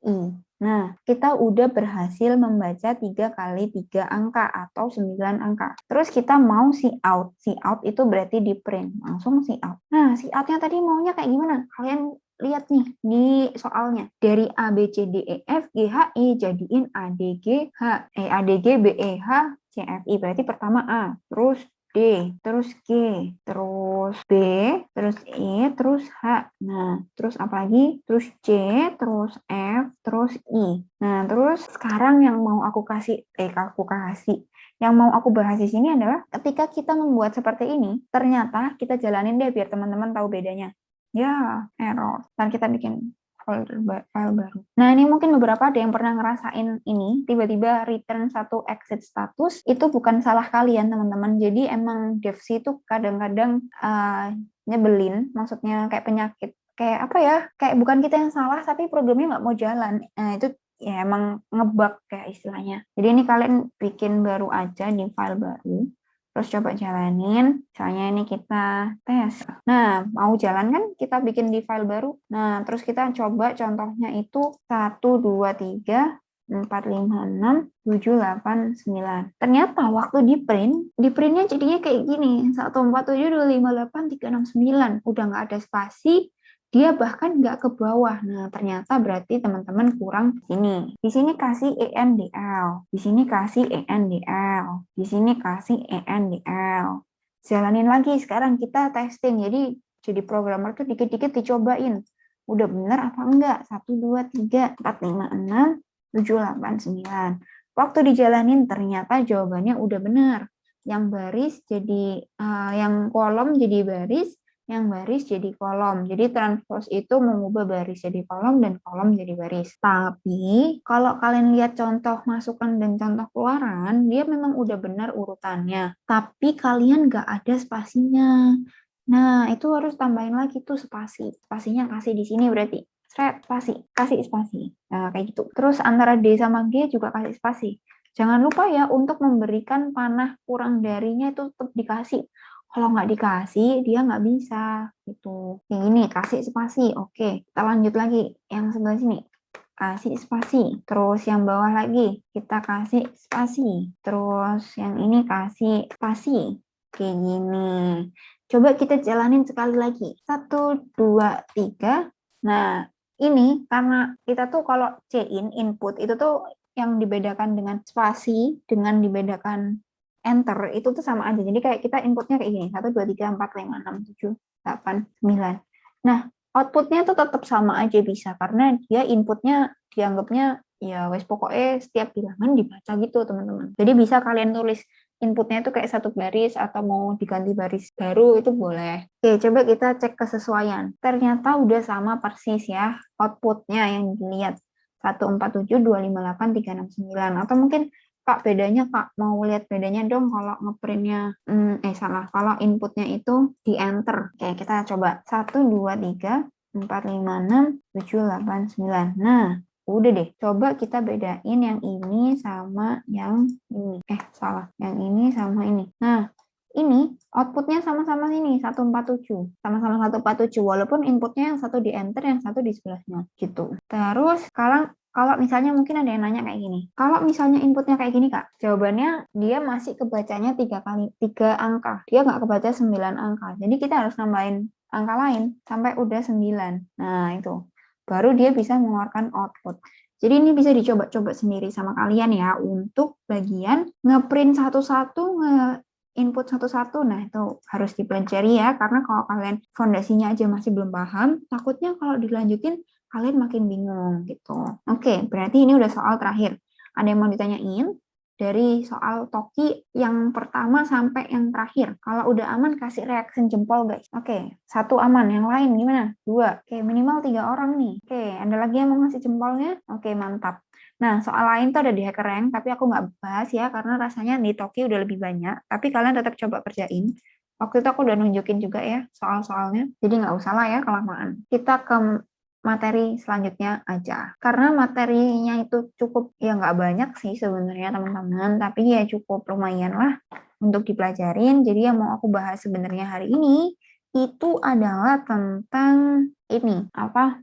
I. Nah, kita udah berhasil membaca 3 kali 3 angka atau 9 angka. Terus kita mau see out. See out itu berarti di print. Langsung see out. Nah, see outnya tadi maunya kayak gimana? Kalian lihat nih di soalnya. Dari A, B, C, D, E, F, G, H, I jadiin A, D, G, H. A, D, G, B, E, H, C, F, I. Berarti pertama A. Terus D, terus G, terus B, terus E, terus H. Nah, terus apa lagi? Terus C, terus F, terus I. Nah, terus sekarang yang mau aku kasih, yang mau aku bahas di sini adalah ketika kita membuat seperti ini, ternyata kita jalanin deh biar teman-teman tahu bedanya. Ya, error. Dan kita bikin file baru. Nah, ini mungkin beberapa ada yang pernah ngerasain ini, tiba-tiba return satu exit status, itu bukan salah kalian, teman-teman. Jadi emang devs itu kadang-kadang nyebelin, maksudnya kayak penyakit. Kayak apa ya, kayak bukan kita yang salah, tapi programnya nggak mau jalan. Nah, itu ya emang ngebug kayak istilahnya. Jadi ini kalian bikin baru aja di file baru. Terus coba jalanin, misalnya ini kita tes. Nah, mau jalan kan kita bikin di file baru. Nah, terus kita coba contohnya itu 1, 2, 3, 4, 5, 6, 7, 8, 9. Ternyata waktu di printnya jadinya kayak gini. 1, 4, 7, 2, 5, 8, 3, 6, 9. Udah nggak ada spasi, dia bahkan nggak ke bawah. Nah, ternyata berarti teman-teman kurang di sini. Di sini kasih ENDL, di sini kasih ENDL, di sini kasih ENDL. Jalanin lagi, sekarang kita testing. Jadi programmer tuh dikit-dikit dicobain. Udah bener apa enggak? 1, 2, 3, 4, 5, 6, 7, 8, 9. Waktu dijalanin ternyata jawabannya udah bener. Yang baris jadi, yang kolom jadi baris, yang baris jadi kolom. Jadi transpose itu mengubah baris jadi kolom dan kolom jadi baris. Tapi kalau kalian lihat contoh masukan dan contoh keluaran, dia memang udah benar urutannya. Tapi kalian nggak ada spasinya. Nah, itu harus tambahin lagi tuh spasi. Spasinya kasih di sini berarti. Spasi, kasih spasi. Nah, kayak gitu. Terus antara D sama G juga kasih spasi. Jangan lupa ya untuk memberikan panah kurang darinya itu tetap dikasih. Kalau nggak dikasih, dia nggak bisa. Gitu. Yang ini, kasih spasi. Oke, kita lanjut lagi. Yang sebelah sini. Kasih spasi. Terus yang bawah lagi, kita kasih spasi. Terus yang ini kasih spasi. Kayak gini. Coba kita jalanin sekali lagi. 1, 2, 3. Nah, ini karena kita tuh kalau C-in, input, itu tuh yang dibedakan dengan spasi, dengan dibedakan enter itu tuh sama aja. Jadi kayak kita inputnya kayak gini, 1, 2, 3, 4, 5, 6, 7, 8, 9. Nah, outputnya tuh tetap sama aja bisa, karena dia inputnya dianggapnya ya wes pokoknya setiap bilangan dibaca gitu, teman-teman. Jadi bisa kalian tulis inputnya itu kayak satu baris atau mau diganti baris baru itu boleh. Oke, coba kita cek kesesuaian. Ternyata udah sama persis ya outputnya yang dilihat. 1, 4, 7, 2, 5, 8, 3, 6, 9. Atau mungkin Kak, bedanya Kak, mau lihat bedanya dong kalau ngeprintnya, salah, kalau inputnya itu di enter. Oke, kita coba. 1, 2, 3, 4, 5, 6, 7, 8, 9. Nah, udah deh. Coba kita bedain yang ini sama yang ini. Salah. Yang ini sama ini. Nah, ini outputnya sama-sama ini, 147. Sama-sama 147, walaupun inputnya yang satu di enter, yang satu di sebelahnya. Gitu. Terus, sekarang kalau misalnya mungkin ada yang nanya kayak gini, kalau misalnya inputnya kayak gini Kak, jawabannya dia masih kebacanya 3 angka, dia nggak kebaca 9 angka, jadi kita harus nambahin angka lain sampai udah 9. Nah itu, baru dia bisa mengeluarkan output. Jadi ini bisa dicoba-coba sendiri sama kalian ya, untuk bagian ngeprint satu-satu, input satu-satu. Nah itu harus dipelajari ya, karena kalau kalian fondasinya aja masih belum paham, takutnya kalau dilanjutin kalian makin bingung gitu. Oke, berarti ini udah soal terakhir. Ada yang mau ditanyain? Dari soal Toki yang pertama sampai yang terakhir. Kalau udah aman, kasih reaction jempol guys. Oke, 1 aman. Yang lain gimana? 2. Oke, minimal 3 orang nih. Oke, ada lagi yang mau ngasih jempolnya? Oke, mantap. Nah, soal lain tuh ada di HackerRank, tapi aku nggak bahas ya, karena rasanya di Toki udah lebih banyak. Tapi kalian tetap coba kerjain. Waktu itu aku udah nunjukin juga ya soal-soalnya. Jadi nggak usah lah ya kelamaan. Kita ke materi selanjutnya aja. Karena materinya itu cukup, ya nggak banyak sih sebenarnya teman-teman, tapi ya cukup lumayan lah untuk dipelajarin. Jadi yang mau aku bahas sebenarnya hari ini, itu adalah tentang ini,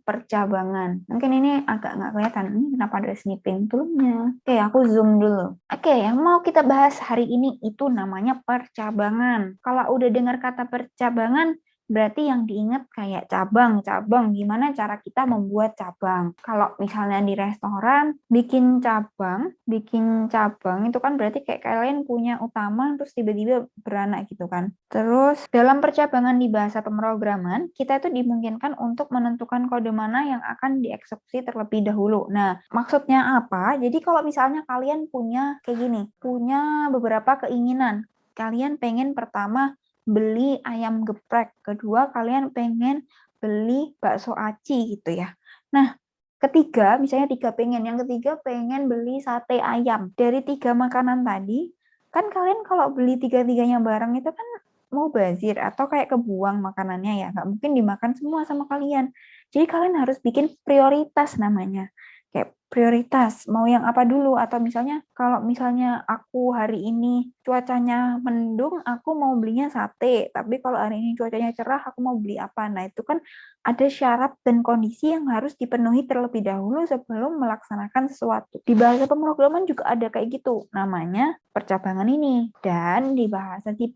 percabangan. Mungkin ini agak nggak kelihatan. Ini kenapa ada snipping toolnya? Oke, aku zoom dulu. Oke, yang mau kita bahas hari ini itu namanya percabangan. Kalau udah dengar kata percabangan, berarti yang diingat kayak cabang-cabang. Gimana cara kita membuat cabang? Kalau misalnya di restoran, bikin cabang itu kan berarti kayak kalian punya utama, terus tiba-tiba beranak gitu kan. Terus dalam percabangan di bahasa pemrograman, kita itu dimungkinkan untuk menentukan kode mana yang akan dieksekusi terlebih dahulu. Nah, maksudnya apa? Jadi kalau misalnya kalian punya kayak gini, punya beberapa keinginan. Kalian pengen pertama beli ayam geprek, kedua kalian pengen beli bakso aci gitu ya. Nah, ketiga, misalnya yang ketiga pengen beli sate ayam. Dari 3 makanan tadi, kan kalian kalau beli tiga-tiganya bareng itu kan mau bazir atau kayak kebuang makanannya ya, nggak mungkin dimakan semua sama kalian. Jadi kalian harus bikin prioritas namanya. Kayak prioritas, mau yang apa dulu, atau misalnya kalau misalnya aku hari ini cuacanya mendung, aku mau belinya sate, tapi kalau hari ini cuacanya cerah, aku mau beli apa. Nah, itu kan ada syarat dan kondisi yang harus dipenuhi terlebih dahulu sebelum melaksanakan sesuatu. Di bahasa pemrograman juga ada kayak gitu, namanya percabangan ini. Dan di bahasa C++,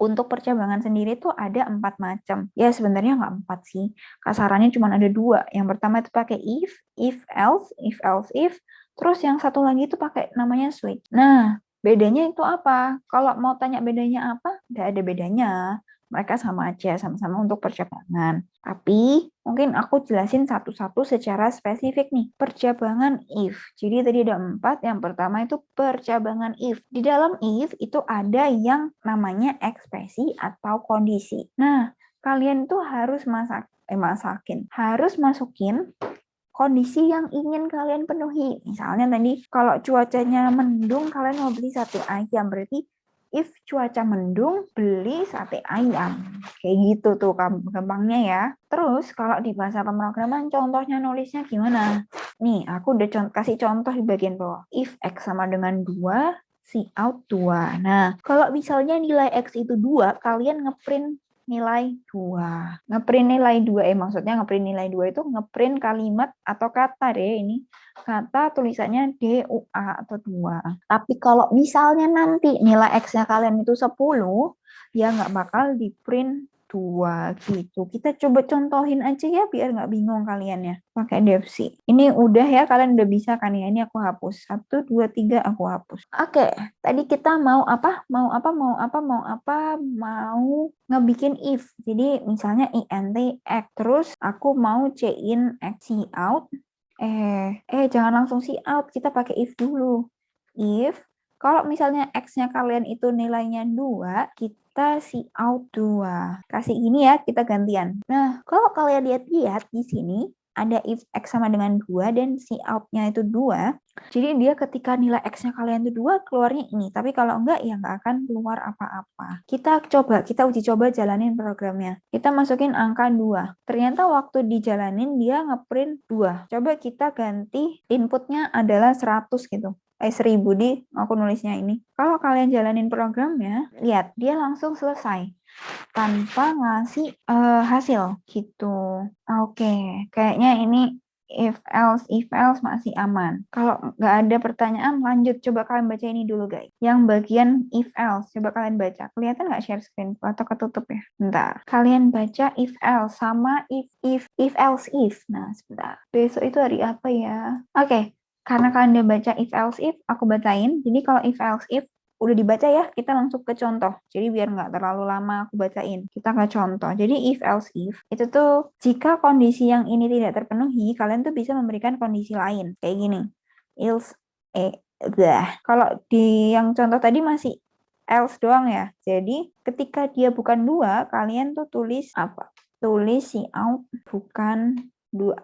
untuk percabangan sendiri tuh ada 4 macam. Ya, sebenarnya nggak 4 sih. Kasarannya cuma ada 2. Yang pertama itu pakai if else if, terus yang satu lagi itu pakai namanya switch. Nah, bedanya itu apa? Kalau mau tanya bedanya apa? Nggak ada bedanya. Mereka sama aja, sama-sama untuk percabangan. Tapi mungkin aku jelasin satu-satu secara spesifik nih. Percabangan if. Jadi tadi ada 4. Yang pertama itu percabangan if. Di dalam if itu ada yang namanya ekspresi atau kondisi. Nah, kalian tuh harus harus masukin kondisi yang ingin kalian penuhi. Misalnya tadi kalau cuacanya mendung, kalian mau beli sate ayam, berarti if cuaca mendung, beli sate ayam. Kayak gitu tuh gampangnya ya. Terus kalau di bahasa pemrograman, contohnya nulisnya gimana? Nih, aku udah kasih contoh di bagian bawah. If X sama dengan 2, cout 2. Nah, kalau misalnya nilai X itu 2, kalian ngeprint nilai 2. Ngeprint nilai 2, maksudnya ngeprint nilai 2 itu ngeprint kalimat atau kata deh ini. Kata tulisannya DUA atau 2. Tapi kalau misalnya nanti nilai X-nya kalian itu 10, ya nggak bakal di print 2 gitu. Kita coba contohin aja ya biar nggak bingung kalian ya. Pakai devsi. Ini udah ya, kalian udah bisa kan ya. Ini aku hapus. 1, 2, 3 aku hapus. Oke, tadi kita mau mau ngebikin if. Jadi misalnya int x, terus aku mau in x cout. Jangan langsung cout, kita pakai if dulu. If kalau misalnya x-nya kalian itu nilainya 2, kita cout 2. Kasih ini ya, kita gantian. Nah, kalau kalian lihat-lihat di sini, ada if x sama dengan 2 dan cout-nya itu 2. Jadi dia ketika nilai x-nya kalian itu 2, keluarnya ini. Tapi kalau enggak, ya nggak akan keluar apa-apa. Kita uji coba jalanin programnya. Kita masukin angka 2. Ternyata waktu dijalanin, dia ngeprint 2. Coba kita ganti inputnya adalah 100 gitu. 1000 di aku nulisnya ini. Kalau kalian jalanin programnya, lihat dia langsung selesai tanpa ngasih hasil gitu. Oke, kayaknya ini if else masih aman. Kalau nggak ada pertanyaan, lanjut. Coba kalian baca ini dulu guys. Yang bagian if else, coba kalian baca. Kelihatan nggak share screen atau ketutup ya? Bentar. Kalian baca if else sama if else if. Nah, sebentar. Besok itu hari apa ya? Oke. Karena kalian udah baca if else if, aku bacain. Jadi kalau if else if udah dibaca ya, kita langsung ke contoh. Jadi biar nggak terlalu lama aku bacain. Kita ke contoh. Jadi if else if, itu tuh jika kondisi yang ini tidak terpenuhi, kalian tuh bisa memberikan kondisi lain. Kayak gini. Else, kalau di yang contoh tadi masih else doang ya. Jadi ketika dia bukan 2, kalian tuh tulis apa? Tulis cout bukan 2.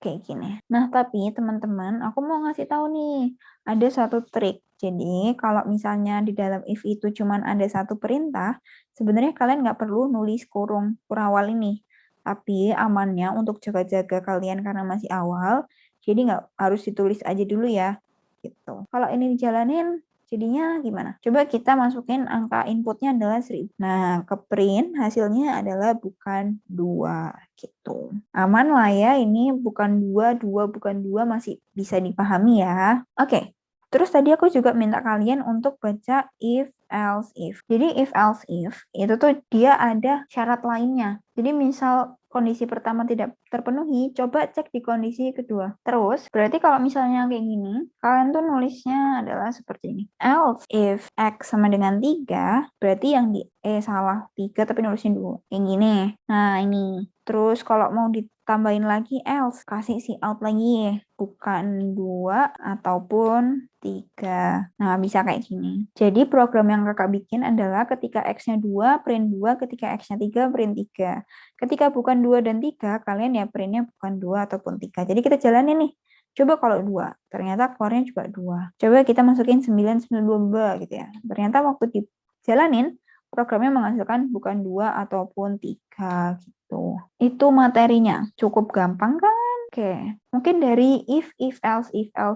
Kayak gini. Nah, tapi teman-teman, aku mau ngasih tahu nih, ada satu trik. Jadi, kalau misalnya di dalam if itu cuma ada satu perintah, sebenarnya kalian nggak perlu nulis kurung kurawal ini. Tapi amannya untuk jaga-jaga kalian karena masih awal, jadi nggak harus ditulis aja dulu ya. Gitu. Kalau ini dijalanin, Jadinya gimana? Coba kita masukin angka inputnya adalah 1000. Nah, ke print hasilnya adalah bukan 2 gitu. Aman lah ya, ini bukan 2, 2 bukan 2 masih bisa dipahami ya. Oke. Terus tadi aku juga minta kalian untuk baca if, else, if. Jadi if, else, if itu tuh dia ada syarat lainnya. Jadi misal kondisi pertama tidak terpenuhi, coba cek di kondisi kedua. Terus, berarti kalau misalnya kayak gini, kalian tuh nulisnya adalah seperti ini. Else if X sama dengan 3, berarti yang di salah 3 tapi nulisnya 2. Yang gini. Nah, ini. Terus kalau mau ditambahin lagi else, kasih si out lagi. Bukan 2 ataupun 3. Nah, bisa kayak gini. Jadi program yang kakak bikin adalah ketika X-nya 2, print 2, ketika X-nya 3, print 3. Ketika bukan 2 dan 3, kalian ya printnya bukan 2 ataupun 3. Jadi kita jalanin nih. Coba kalau 2, ternyata keluarnya juga 2. Coba kita masukin 9, 9, 2 gitu ya. Ternyata waktu dijalanin, programnya menghasilkan bukan 2 ataupun 3 gitu. Itu materinya. Cukup gampang kan? Oke, mungkin dari if, else,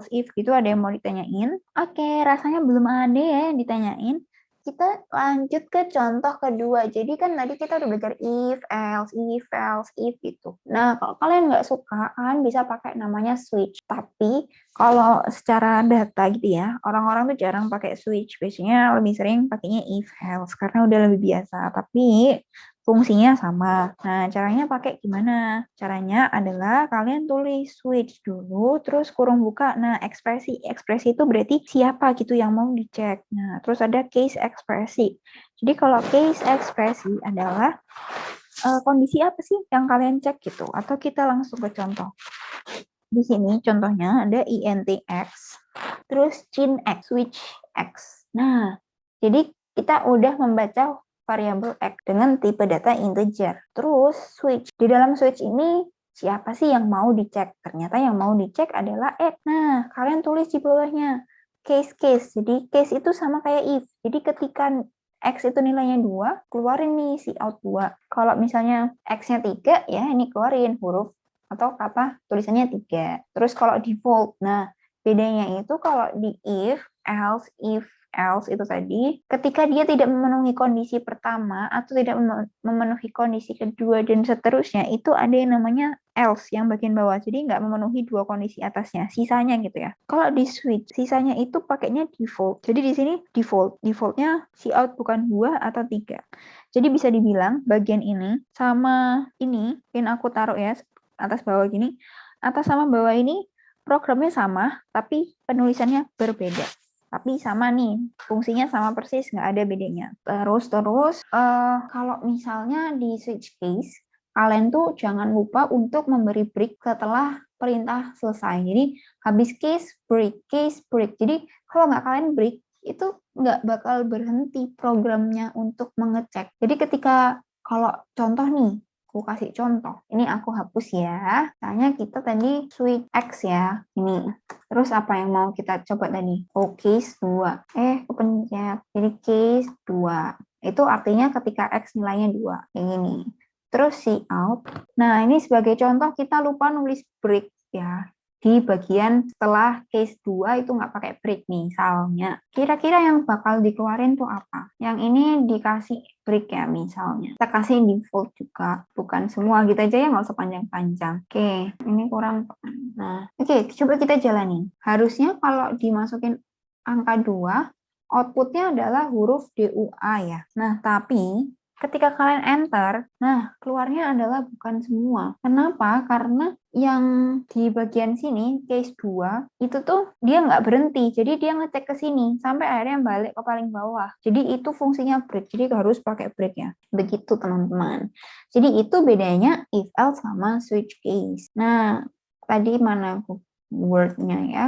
if gitu ada yang mau ditanyain? Oke, rasanya belum ada ya yang ditanyain. Kita lanjut ke contoh kedua. Jadi kan tadi kita udah belajar if, else, if gitu. Nah, kalau kalian nggak suka, kalian bisa pakai namanya switch. Tapi kalau secara data gitu ya, orang-orang tuh jarang pakai switch. Biasanya lebih sering pakainya if, else karena udah lebih biasa. Tapi fungsinya sama. Nah, caranya pakai gimana? Caranya adalah kalian tulis switch dulu, terus kurung buka. Nah, ekspresi. Ekspresi itu berarti siapa gitu yang mau dicek. Nah, terus ada case ekspresi. Jadi kalau case ekspresi adalah kondisi apa sih yang kalian cek gitu. Atau kita langsung ke contoh. Di sini contohnya ada INTX, terus chain X, switch X. Nah, jadi kita udah membaca variabel X dengan tipe data integer. Terus switch. Di dalam switch ini siapa sih yang mau dicek? Ternyata yang mau dicek adalah X. Nah, kalian tulis di bawahnya case. Jadi case itu sama kayak if. Jadi ketika X itu nilainya 2, keluarin nih si out 2. Kalau misalnya X-nya 3, ya ini keluarin huruf atau kata tulisannya 3. Terus kalau default, nah bedanya itu kalau di if, else itu tadi, ketika dia tidak memenuhi kondisi pertama atau tidak memenuhi kondisi kedua dan seterusnya, itu ada yang namanya else yang bagian bawah. Jadi nggak memenuhi dua kondisi atasnya, sisanya gitu ya. Kalau di switch, sisanya itu pakainya default. Jadi di sini defaultnya si out bukan 2 atau 3. Jadi bisa dibilang bagian ini sama ini aku taruh ya atas bawah gini, atas sama bawah ini programnya sama, tapi penulisannya berbeda. Tapi sama nih, fungsinya sama persis, nggak ada bedanya. Terus kalau misalnya di switch case, kalian tuh jangan lupa untuk memberi break setelah perintah selesai. Jadi habis case, break. Jadi kalau nggak kalian break, itu nggak bakal berhenti programnya untuk mengecek. Jadi ketika kalau contoh nih, aku kasih contoh. Ini aku hapus ya. Misalnya kita tadi switch X ya. Ini. Terus apa yang mau kita coba tadi? Oh, case 2. Kepencet. Jadi case 2. Itu artinya ketika X nilainya 2. Yang ini. Terus si out. Nah, ini sebagai contoh kita lupa nulis break ya. Di bagian setelah case 2 itu nggak pakai break misalnya. Kira-kira yang bakal dikeluarin tuh apa? Yang ini dikasih break ya misalnya. Kita kasih default juga. Bukan semua gitu aja ya, nggak usah panjang-panjang. Oke, ini kurang. Nah, oke, coba kita jalani. Harusnya kalau dimasukin angka 2, outputnya adalah huruf DUA ya. Nah, tapi ketika kalian enter, nah keluarnya adalah bukan semua. Kenapa? Karena yang di bagian sini, case 2, itu tuh dia nggak berhenti. Jadi dia ngecek ke sini, sampai akhirnya balik ke paling bawah. Jadi itu fungsinya break. Jadi harus pakai break ya. Begitu teman-teman. Jadi itu bedanya if else sama switch case. Nah, tadi mana word-nya ya?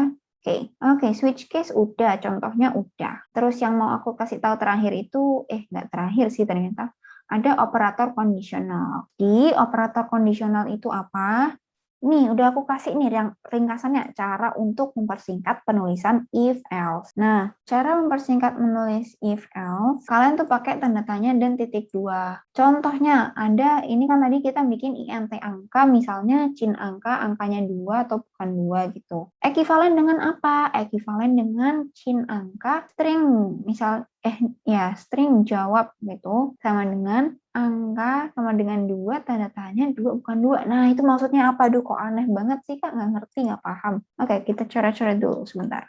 Oke, switch case udah, contohnya udah. Terus yang mau aku kasih tahu terakhir itu, nggak terakhir sih ternyata, ada operator kondisional. Di operator kondisional itu apa? Nih, udah aku kasih nih yang ringkasannya, cara untuk mempersingkat penulisan if else. Nah, cara mempersingkat menulis if else, kalian tuh pakai tanda tanya dan titik dua. Contohnya, ada ini kan tadi kita bikin int angka, misalnya cin angka, angkanya 2 atau bukan 2 gitu. Ekivalen dengan apa? Ekivalen dengan cin angka string, misal string jawab gitu, sama dengan angka sama dengan 2, tanda tanya 2 bukan 2. Nah, itu maksudnya apa? Duh, kok aneh banget sih, Kak? Nggak ngerti, nggak paham. Oke, kita coret-coret dulu sebentar.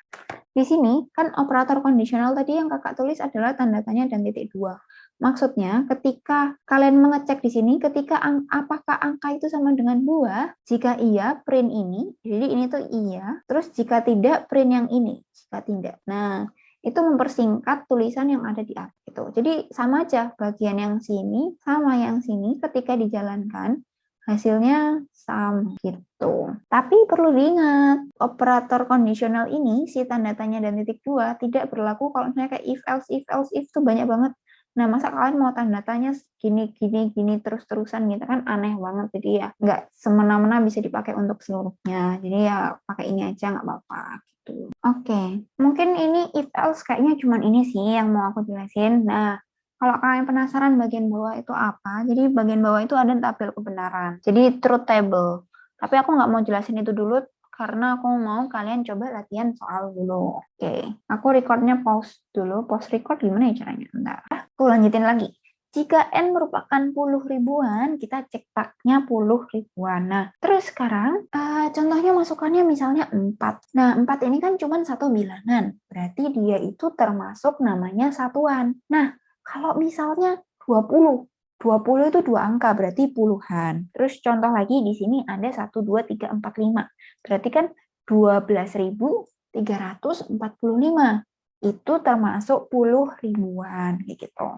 Di sini, kan operator kondisional tadi yang Kakak tulis adalah tanda tanya dan titik 2. Maksudnya, ketika kalian mengecek di sini, ketika apakah angka itu sama dengan 2, jika iya, print ini. Jadi, ini tuh iya. Terus, jika tidak, print yang ini. Jika tidak. Nah, itu mempersingkat tulisan yang ada di atas itu. Jadi sama aja, bagian yang sini sama yang sini ketika dijalankan hasilnya sama gitu. Tapi perlu diingat, operator kondisional ini si tanda tanya dan titik dua tidak berlaku kalau misalnya kayak if else if tuh banyak banget. Nah, masa kalian mau tanda tanya gini terus-terusan gitu kan aneh banget. Jadi ya nggak semena-mena bisa dipakai untuk seluruhnya. Jadi ya pakai ini aja nggak apa-apa. Oke, mungkin ini if else kayaknya cuma ini sih yang mau aku jelasin. Nah, kalau kalian penasaran bagian bawah itu apa, jadi bagian bawah itu ada tabel kebenaran. Jadi truth table. Tapi aku nggak mau jelasin itu dulu karena aku mau kalian coba latihan soal dulu. Oke, aku recordnya pause dulu. Pause record gimana ya caranya? Bentar. Aku lanjutin lagi. Jika N merupakan puluh ribuan, kita cek taknya puluh ribuan. Nah, terus sekarang contohnya masukannya misalnya 4. Nah, 4 ini kan cuma satu bilangan. Berarti dia itu termasuk namanya satuan. Nah, kalau misalnya 20. 20 itu dua angka, berarti puluhan. Terus contoh lagi di sini ada 1, 2, 3, 4, 5. Berarti kan 12.345. Itu termasuk puluh ribuan, kayak gitu.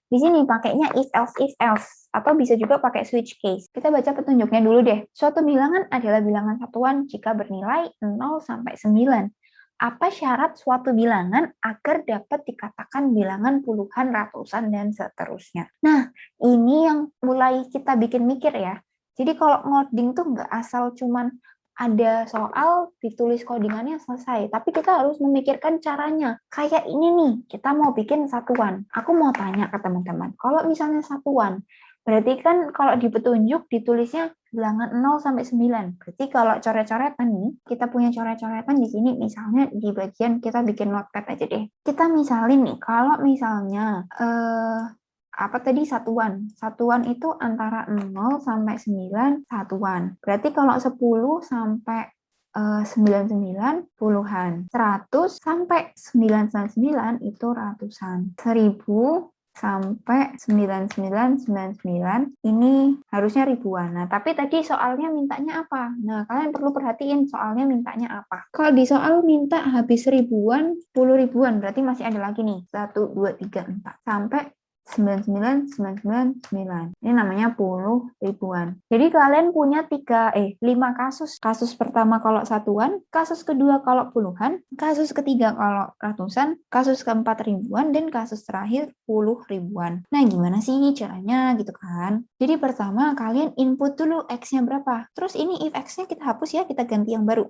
Di sini pakainya if else atau bisa juga pakai switch case. Kita baca petunjuknya dulu deh. Suatu bilangan adalah bilangan satuan jika bernilai 0 sampai 9. Apa syarat suatu bilangan agar dapat dikatakan bilangan puluhan, ratusan, dan seterusnya? Nah, ini yang mulai kita bikin mikir ya. Jadi kalau ngoding tuh nggak asal cuman ada soal, ditulis codingannya selesai. Tapi kita harus memikirkan caranya. Kayak ini nih, kita mau bikin satuan. Aku mau tanya ke teman-teman, kalau misalnya satuan, berarti kan kalau di petunjuk ditulisnya bilangan 0 sampai 9. Berarti kalau coret-coretan nih, kita punya coret-coretan di sini, misalnya di bagian kita bikin notepad aja deh. Kita misalin nih, kalau misalnya apa tadi satuan? Satuan itu antara 0 sampai 9 satuan. Berarti kalau 10 sampai 99 puluhan. 100 sampai 999 itu ratusan. 1000 sampai 9999 ini harusnya ribuan. Nah, tapi tadi soalnya mintanya apa? Nah, kalian perlu perhatiin soalnya mintanya apa. Kalau di soal minta habis ribuan, 10 ribuan, berarti masih ada lagi nih. 1, 2, 3, 4. Sampai 9999. Ini namanya puluh ribuan. Jadi kalian punya 5 kasus. Kasus pertama kalau satuan, kasus kedua kalau puluhan, kasus ketiga kalau ratusan, kasus keempat ribuan, dan kasus terakhir puluh ribuan. Nah, gimana sih caranya gitu kan? Jadi pertama kalian input dulu X-nya berapa. Terus ini if X-nya kita hapus ya, kita ganti yang baru.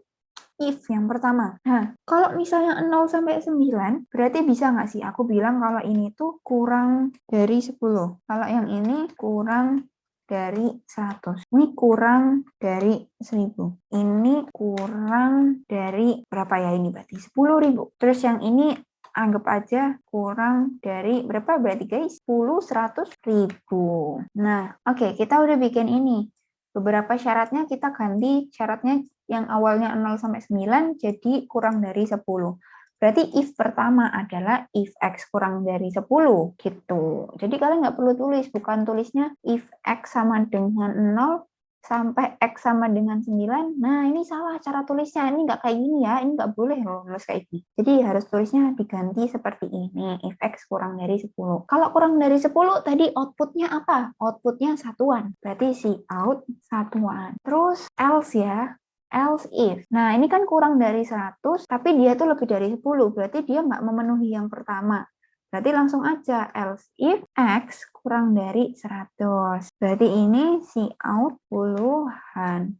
If yang pertama. Nah, kalau misalnya 0 sampai 9, berarti bisa nggak sih aku bilang kalau ini tuh kurang dari 10. Kalau yang ini kurang dari 100. Ini kurang dari 1000. Ini kurang dari berapa ya ini berarti? 10.000. Terus yang ini anggap aja kurang dari berapa berarti guys? 10, 100, 1000. Nah, oke, kita udah bikin ini. Beberapa syaratnya kita ganti syaratnya yang awalnya 0 sampai 9 jadi kurang dari 10. Berarti if pertama adalah if X kurang dari 10 gitu. Jadi kalian nggak perlu tulis, bukan tulisnya if X sama dengan 0 sampai X sama dengan 9. Nah, ini salah cara tulisnya. Ini nggak kayak gini ya. Ini nggak boleh loh nulis kayak gini. Jadi harus tulisnya diganti seperti ini. If X kurang dari 10. Kalau kurang dari 10, tadi outputnya apa? Outputnya satuan. Berarti si out satuan. Terus else ya. Else if. Nah, ini kan kurang dari 100, tapi dia tuh lebih dari 10. Berarti dia nggak memenuhi yang pertama. Berarti langsung aja, else if X kurang dari 100. Berarti ini Cout puluhan.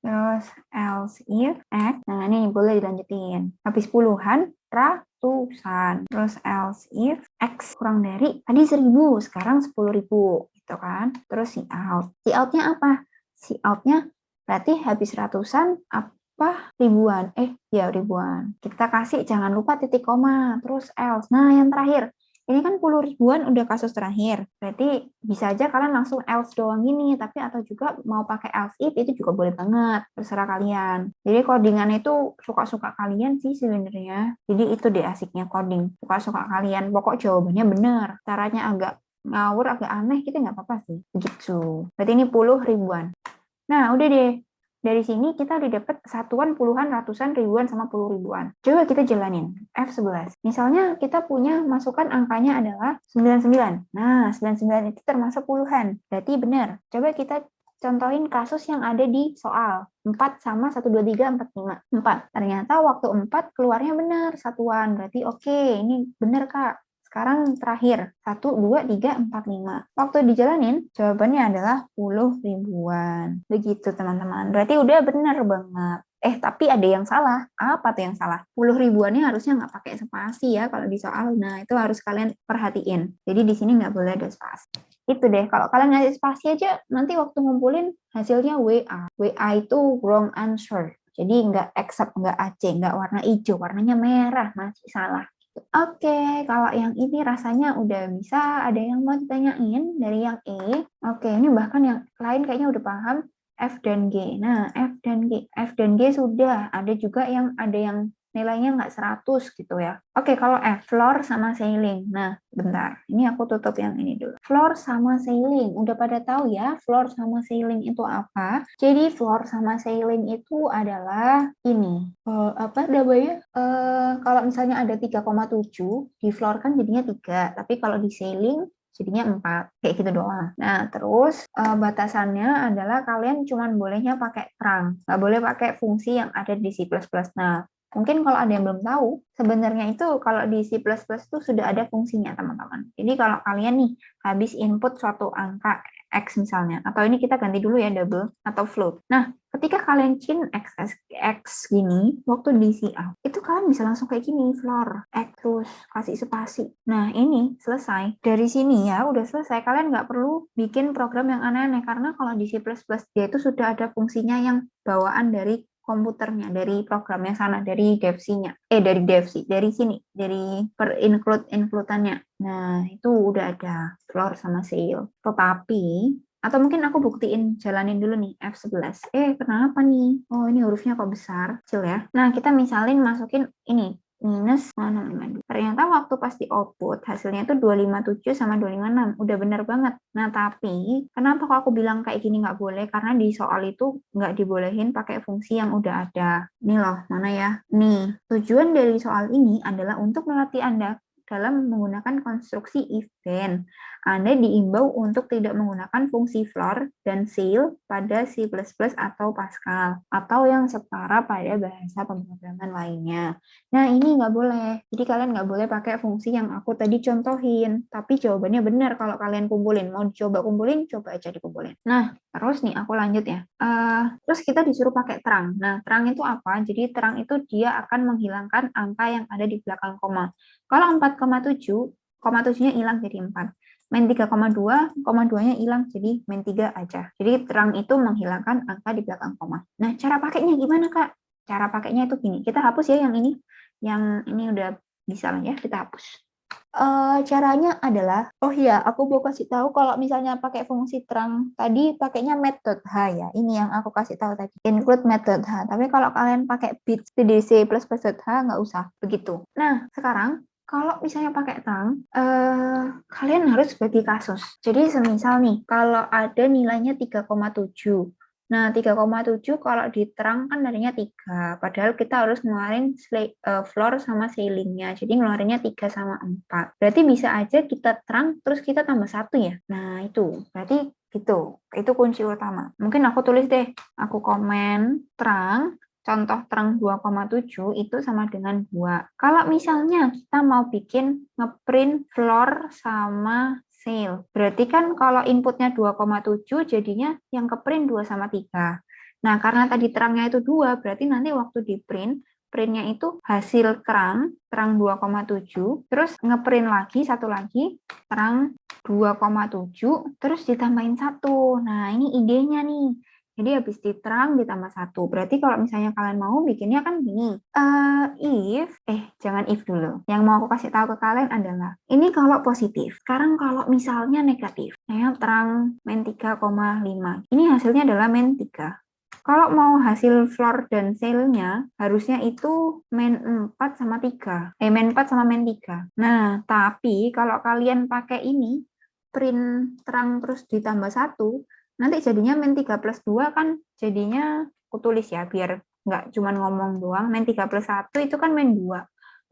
Terus else if X, nah ini boleh dilanjutin. Habis puluhan, ratusan. Terus else if X kurang dari, tadi 1000, sekarang 10.000. Gitu kan. Terus Cout-nya apa? Cout-nya berarti habis ratusan, apa ribuan, ya ribuan. Kita kasih jangan lupa titik koma, terus else. Nah yang terakhir, ini kan 10.000-an udah kasus terakhir, berarti bisa aja kalian langsung else doang gini, tapi atau juga mau pakai else if itu juga boleh banget, terserah kalian. Jadi codingan itu suka-suka kalian sih sebenarnya. Jadi itu deh asiknya coding, suka-suka kalian. Pokok jawabannya bener, caranya agak ngawur, agak aneh, kita nggak apa-apa sih. Begitu. Berarti ini 10.000-an. Nah, udah deh. Dari sini kita udah dapet satuan, puluhan, ratusan, ribuan, sama 10.000-an. Coba kita jalanin. F11. Misalnya kita punya masukan angkanya adalah 99. Nah, 99 itu termasuk puluhan. Berarti benar. Coba kita contohin kasus yang ada di soal. 4 sama 1, 2, 3, 4, 5. 4. Ternyata waktu 4 keluarnya benar satuan. Berarti oke, ini benar Kak. Sekarang terakhir, 1, 2, 3, 4, 5. Waktu dijalanin, jawabannya adalah 10.000-an. Begitu teman-teman. Berarti udah benar banget. Tapi ada yang salah. Apa tuh yang salah? 10.000-annya harusnya nggak pakai spasi ya kalau di soal. Nah, itu harus kalian perhatiin. Jadi di sini nggak boleh ada spasi. Itu deh, kalau kalian ngasih spasi aja, nanti waktu ngumpulin hasilnya WA. WA itu wrong answer. Jadi nggak accept, nggak AC, nggak warna hijau, warnanya merah, masih salah. Oke, kalau yang ini rasanya udah bisa. Ada yang mau ditanyain dari yang E? Oke, ini bahkan yang lain kayaknya udah paham. F dan G. Nah, F dan G. F dan G sudah. Ada juga yang nilainya nggak 100 gitu ya. Oke, kalau F, floor sama ceiling. Nah, bentar. Ini aku tutup yang ini dulu. Floor sama ceiling. Udah pada tahu ya, floor sama ceiling itu apa? Jadi, floor sama ceiling itu adalah ini. Apa namanya? Kalau misalnya ada 3,7, di floor kan jadinya 3. Tapi kalau di ceiling, jadinya 4, kayak gitu doang. Nah, terus batasannya adalah kalian cuma bolehnya pakai terang, nggak boleh pakai fungsi yang ada di C++. Nah, mungkin kalau ada yang belum tahu, sebenarnya itu kalau di C++ itu sudah ada fungsinya, teman-teman. Jadi kalau kalian nih habis input suatu angka X misalnya, atau ini kita ganti dulu ya double atau float. Nah, ketika kalian X gini, waktu di CA, itu kalian bisa langsung kayak gini, floor, X, terus kasih spasi. Nah, ini selesai. Dari sini ya, udah selesai. Kalian nggak perlu bikin program yang aneh-aneh, karena kalau di C++ dia itu sudah ada fungsinya yang bawaan dari komputernya, dari programnya sana, dari devc-nya. Dari sini, dari per include-include-annya. Nah, itu udah ada floor sama ceil. Tetapi, atau mungkin aku buktiin, jalanin dulu nih, F11. Kenapa nih? Oh, ini hurufnya kok besar? Kecil ya. Nah, kita misalin masukin ini, minus 0,52. Ternyata waktu pas di output hasilnya itu 257 sama 256. Udah bener banget. Nah, tapi kenapa kok aku bilang kayak gini nggak boleh? Karena di soal itu nggak dibolehin pakai fungsi yang udah ada. Ini loh, mana ya? Nih, tujuan dari soal ini adalah untuk melatih Anda dalam menggunakan konstruksi event. Anda diimbau untuk tidak menggunakan fungsi floor dan ceil pada C++ atau Pascal, atau yang setara pada bahasa pemrograman lainnya. Nah, ini nggak boleh. Jadi kalian nggak boleh pakai fungsi yang aku tadi contohin. Tapi jawabannya benar kalau kalian kumpulin. Mau dicoba kumpulin, coba aja dikumpulin. Nah, terus nih aku lanjut ya. Terus kita disuruh pakai terang. Nah, terang itu apa? Jadi terang itu dia akan menghilangkan angka yang ada di belakang koma. Kalau 4,7, 7-nya hilang jadi 4. Main 3,2, 2-nya hilang jadi main 3 aja. Jadi terang itu menghilangkan angka di belakang koma. Nah, cara pakainya gimana, Kak? Cara pakainya itu gini. Kita hapus ya yang ini. Yang ini udah bisa lah ya, kita hapus. Caranya adalah, oh iya, aku mau kasih tahu kalau misalnya pakai fungsi terang tadi pakainya met.h ya. Ini yang aku kasih tahu tadi, include met.h. Tapi kalau kalian pakai bit tdc plus+.h nggak usah begitu. Nah, sekarang kalau misalnya pakai terang, kalian harus bagi kasus. Jadi semisal nih, kalau ada nilainya 3,7. Nah, 3,7 kalau diterang kan nilainya 3. Padahal kita harus ngeluarin floor sama ceilingnya. Jadi ngeluarinnya 3 sama 4. Berarti bisa aja kita terang, terus kita tambah 1 ya. Nah, itu. Berarti gitu. Itu kunci utama. Mungkin aku tulis deh. Aku komen terang, contoh terang 2,7 itu sama dengan 2. Kalau misalnya kita mau bikin ngeprint floor sama sale, berarti kan kalau inputnya 2,7 jadinya yang keprint 2 sama 3. Nah, karena tadi terangnya itu 2, berarti nanti waktu di printnya itu hasil terang 2,7, terus ngeprint lagi, satu lagi, terang 2,7, terus ditambahin 1. Nah, ini idenya nih. Jadi habis diterang ditambah 1. Berarti kalau misalnya kalian mau bikinnya kan gini. Jangan if dulu. Yang mau aku kasih tahu ke kalian adalah, ini kalau positif. Sekarang kalau misalnya negatif. Nah, terang min 3,5. Ini hasilnya adalah min 3. Kalau mau hasil floor dan sale-nya, harusnya itu min 4 sama 3. Min 4 sama min 3. Nah, tapi kalau kalian pakai ini, print terang terus ditambah 1, nanti jadinya min 3 plus 2 kan jadinya aku tulis ya, biar nggak cuma ngomong doang. Min 3 plus 1 itu kan min 2.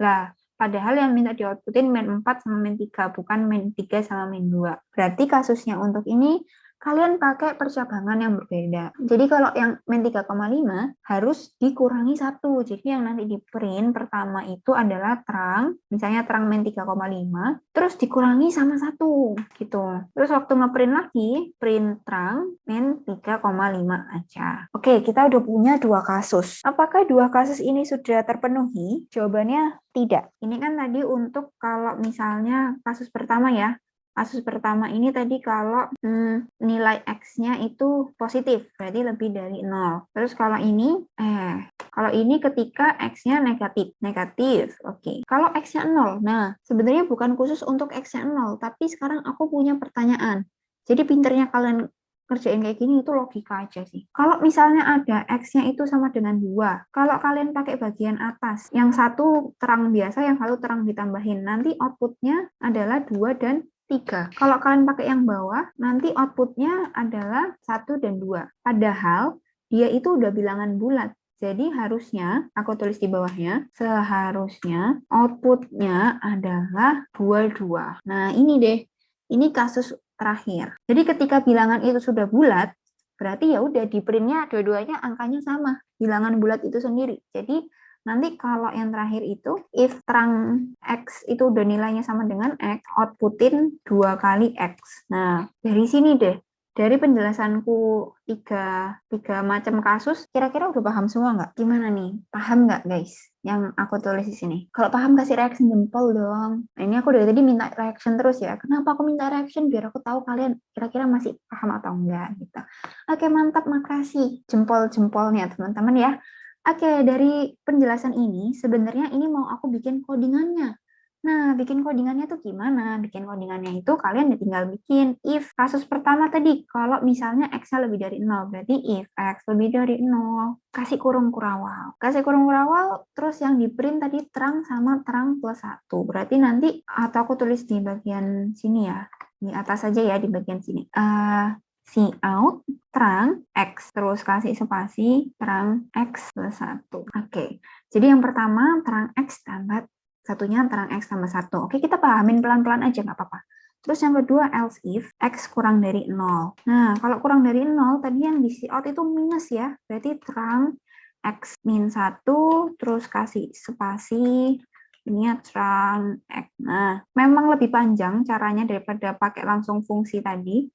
Lah, padahal yang minta di-outputin min 4 sama min 3, bukan min 3 sama min 2. Berarti kasusnya untuk ini, kalian pakai percabangan yang berbeda. Jadi kalau yang min 3,5 harus dikurangi 1. Jadi yang nanti di print pertama itu adalah terang, misalnya terang min 3,5, terus dikurangi sama 1 gitu. Terus waktu ngeprint lagi, print terang min 3,5 aja. Oke, kita udah punya 2 kasus. Apakah 2 kasus ini sudah terpenuhi? Jawabannya tidak. Ini kan tadi untuk kalau misalnya kasus pertama ya. Kasus pertama ini tadi kalau nilai X-nya itu positif, berarti lebih dari 0. Terus kalau ini ketika X-nya negatif. Oke. Kalau X-nya 0, nah sebenarnya bukan khusus untuk X-nya 0, tapi sekarang aku punya pertanyaan. Jadi pinternya kalian kerjain kayak gini itu logika aja sih. Kalau misalnya ada X-nya itu sama dengan 2, kalau kalian pakai bagian atas, yang satu terang biasa, yang satu terang ditambahin, nanti outputnya adalah 2 dan 3. Kalau kalian pakai yang bawah, nanti outputnya adalah 1 dan 2. Padahal dia itu udah bilangan bulat. Jadi harusnya, aku tulis di bawahnya, seharusnya outputnya adalah 22. Nah ini deh, ini kasus terakhir. Jadi ketika bilangan itu sudah bulat, berarti ya udah di printnya dua-duanya angkanya sama. Bilangan bulat itu sendiri. Jadi nanti kalau yang terakhir itu, if terang X itu udah nilainya sama dengan X, outputin 2 kali X. Nah, dari sini deh, dari penjelasanku tiga macam kasus, kira-kira udah paham semua nggak? Gimana nih? Paham nggak guys? Yang aku tulis di sini. Kalau paham kasih reaction jempol dong. Nah, ini aku dari tadi minta reaction terus ya. Kenapa aku minta reaction? Biar aku tahu kalian kira-kira masih paham atau enggak gitu. Oke, mantap, makasih. Jempol-jempolnya teman-teman ya. Oke, dari penjelasan ini, sebenarnya ini mau aku bikin codingannya. Nah, bikin codingannya tuh gimana? Bikin codingannya itu kalian tinggal bikin if. Kasus pertama tadi, kalau misalnya X-nya lebih dari 0, berarti if X lebih dari 0, kasih kurung kurawal. Kasih kurung kurawal, terus yang di print tadi terang sama terang plus 1. Berarti nanti, atau aku tulis di bagian sini ya, di atas saja ya, di bagian sini. Cout terang X, terus kasih spasi terang X plus 1. Oke, jadi yang pertama terang X tambah satunya terang X tambah 1. Oke, kita pahamin pelan-pelan aja, nggak apa-apa. Terus yang kedua, else if X kurang dari 0. Nah, kalau kurang dari 0, tadi yang di cout itu minus ya, berarti terang X min 1, terus kasih spasi, ini terang X. Nah, memang lebih panjang caranya daripada pakai langsung fungsi tadi.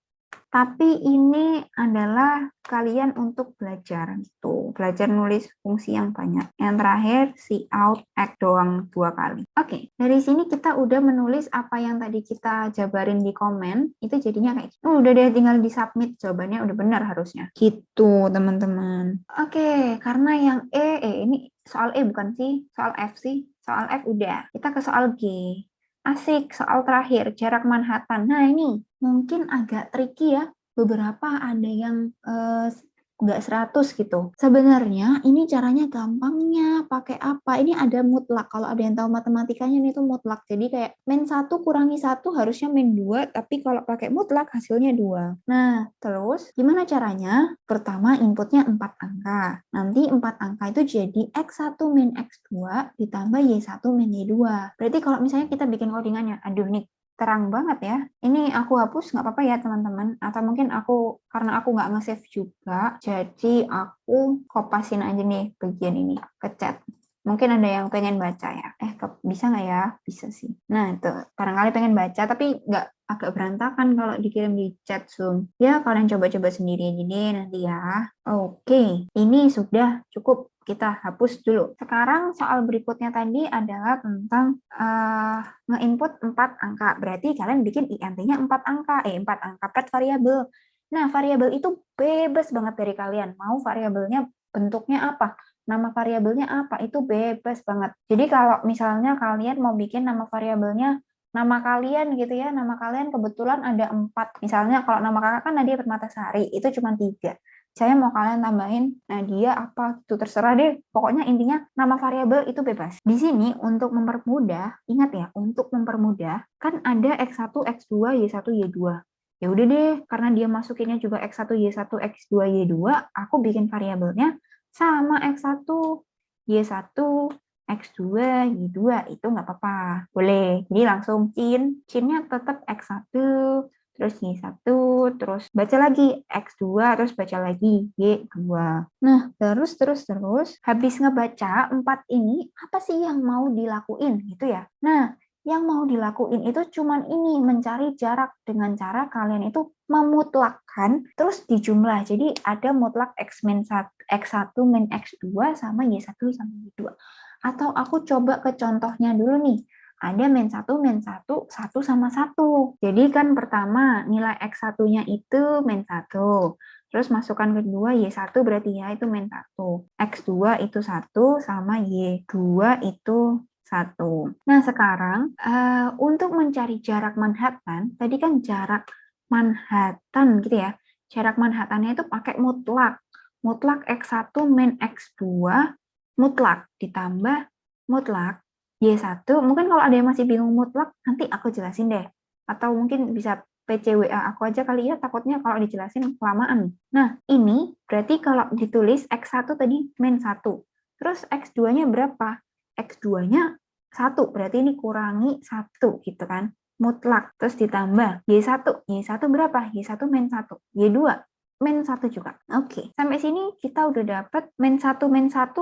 Tapi ini adalah kalian untuk belajar gitu. Belajar nulis fungsi yang banyak. Yang terakhir, cout X doang 2 kali. Oke, dari sini kita udah menulis apa yang tadi kita jabarin di komen. Itu jadinya kayak gitu. Udah deh, tinggal di submit. Jawabannya udah benar harusnya. Gitu, teman-teman. Oke, karena yang ini soal E bukan sih? Soal F sih? Soal F udah. Kita ke soal G. Asik, soal terakhir, jarak Manhattan. Nah ini mungkin agak tricky ya, beberapa ada yang nggak 100 gitu. Sebenarnya ini caranya gampangnya pakai apa? Ini ada mutlak. Kalau ada yang tahu matematikanya ini tuh mutlak. Jadi kayak min 1 kurangi 1 harusnya min 2, tapi kalau pakai mutlak hasilnya 2. Nah, terus gimana caranya? Pertama inputnya 4 angka. Nanti 4 angka itu jadi X1 min X2 ditambah Y1 min Y2. Berarti kalau misalnya kita bikin codingannya, aduh nih, terang banget ya. Ini aku hapus nggak apa-apa ya teman-teman. Atau mungkin karena aku nggak nge-save juga, jadi aku kopasin aja nih bagian ini ke chat. Mungkin ada yang pengen baca ya. Bisa nggak ya? Bisa sih. Nah, itu barangkali pengen baca, tapi nggak agak berantakan kalau dikirim di chat Zoom. Ya, kalian coba-coba sendiri aja deh nanti ya. Oke, ini sudah cukup. Kita hapus dulu. Sekarang soal berikutnya tadi adalah tentang nge-input 4 angka. Berarti kalian bikin INT-nya 4 angka. 4 angka pret variabel. Nah, variabel itu bebas banget dari kalian. Mau variabelnya bentuknya apa? Nama variabelnya apa? Itu bebas banget. Jadi kalau misalnya kalian mau bikin nama variabelnya nama kalian gitu ya, nama kalian kebetulan ada 4. Misalnya kalau nama kakak kan Nadia Permatasari, itu cuma 3. Saya mau kalian tambahin Nadia apa gitu, terserah deh. Pokoknya intinya nama variabel itu bebas. Di sini untuk mempermudah, ingat ya, untuk mempermudah kan ada X1, X2, Y1, Y2. Ya udah deh, karena dia masukinnya juga X1, Y1, X2, Y2, aku bikin variabelnya sama X1, Y1, X2, Y2, itu nggak apa-apa. Boleh. Jadi langsung cinnya tetap X1, terus Y1, terus baca lagi X2, terus baca lagi Y2. Nah, terus habis ngebaca 4 ini, apa sih yang mau dilakuin gitu ya? Nah, yang mau dilakuin itu cuman ini, mencari jarak dengan cara kalian itu memutlakkan terus dijumlah. Jadi ada mutlak X-1 min X2 sama Y1 sama Y2. Atau aku coba ke contohnya dulu nih. Ada min 1, 1 sama 1. Jadi kan pertama nilai X1-nya itu min 1. Terus masukkan kedua Y1 berarti ya itu min 1. X2 itu 1 sama Y2 itu 1. Nah sekarang untuk mencari jarak Manhattan, tadi kan jarak Manhattan gitu ya. Jarak Manhattan-nya itu pakai mutlak. Mutlak X1 min X2 mutlak ditambah mutlak Y1, mungkin kalau ada yang masih bingung mutlak, nanti aku jelasin deh. Atau mungkin bisa PCWA aku aja kali ya, takutnya kalau dijelasin kelamaan. Nah, ini berarti kalau ditulis X1 tadi min 1. Terus X2-nya berapa? X2-nya 1, berarti ini kurangi 1 gitu kan. Mutlak, terus ditambah Y1. Y1 berapa? Y1 min 1. Y2 min 1 juga. Oke, sampai sini kita udah dapat min 1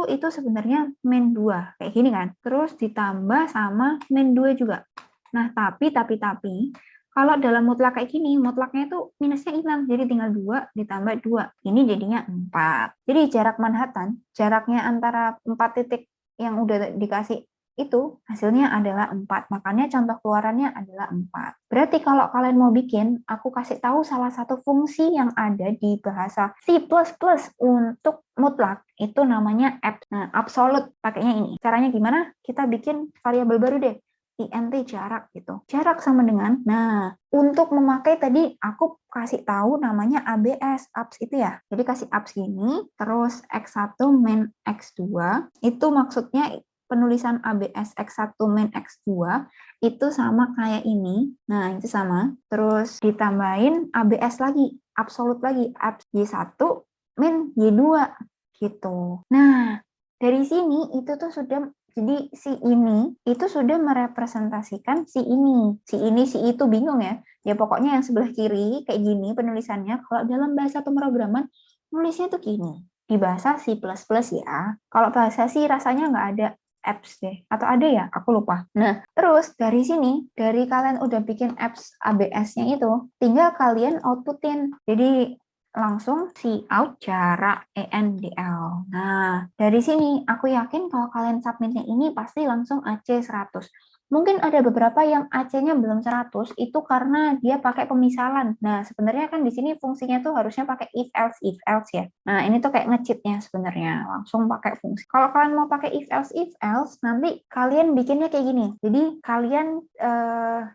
itu sebenarnya min 2. Kayak gini kan. Terus ditambah sama min 2 juga. Nah, tapi kalau dalam mutlak kayak gini, mutlaknya itu minusnya hilang. Jadi tinggal 2 ditambah 2. Ini jadinya 4. Jadi jarak Manhattan, jaraknya antara 4 titik yang udah dikasih itu hasilnya adalah 4. Makanya contoh keluarannya adalah 4. Berarti kalau kalian mau bikin, aku kasih tahu salah satu fungsi yang ada di bahasa C++ untuk mutlak. Itu namanya absolute. Pakainya ini. Caranya gimana? Kita bikin variabel baru deh. INT jarak gitu. Jarak sama dengan, nah untuk memakai tadi aku kasih tahu namanya ABS, ABS itu ya. Jadi kasih ABS gini, terus X1 min X2, itu maksudnya penulisan ABS X1 min X2 itu sama kayak ini. Nah, itu sama. Terus ditambahin ABS lagi, absolut lagi, ABS Y1 min Y2 gitu. Nah, dari sini itu tuh sudah, jadi si ini itu sudah merepresentasikan si ini. Si itu bingung ya. Ya pokoknya yang sebelah kiri kayak gini penulisannya. Kalau dalam bahasa pemrograman nulisnya tuh gini. Di bahasa C++ ya. Kalau bahasa C rasanya nggak ada apps deh. Atau ada ya? Aku lupa. Nah, terus dari sini, dari kalian udah bikin apps ABS-nya itu, tinggal kalian outputin. Jadi langsung cout jarak ENDL. Nah, dari sini aku yakin kalau kalian submitnya ini pasti langsung AC 100. Mungkin ada beberapa yang AC-nya belum 100, itu karena dia pakai pemisalan. Nah, sebenarnya kan di sini fungsinya tuh harusnya pakai if else ya. Nah, ini tuh kayak nge-cheatnya sebenarnya, langsung pakai fungsi. Kalau kalian mau pakai if else, nanti kalian bikinnya kayak gini. Jadi kalian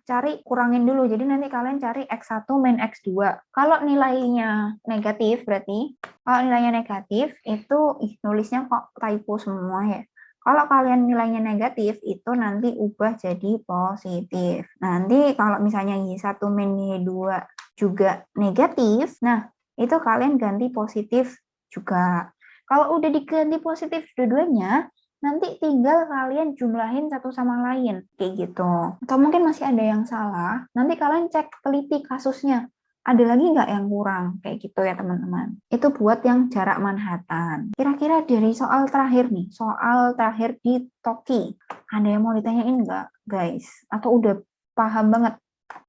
cari kurangin dulu. Jadi nanti kalian cari X1 min X2. Kalau nilainya negatif berarti, kalau nilainya negatif itu nulisnya kok typo semua ya. Kalau kalian nilainya negatif, itu nanti ubah jadi positif. Nanti kalau misalnya Y1 min Y2 juga negatif, nah itu kalian ganti positif juga. Kalau udah diganti positif dua-duanya, nanti tinggal kalian jumlahin satu sama lain, kayak gitu. Atau mungkin masih ada yang salah, nanti kalian cek teliti kasusnya. Ada lagi nggak yang kurang? Kayak gitu ya teman-teman. Itu buat yang jarak Manhattan. Kira-kira dari soal terakhir nih, soal terakhir di Toki, ada yang mau ditanyain nggak guys? Atau udah paham banget?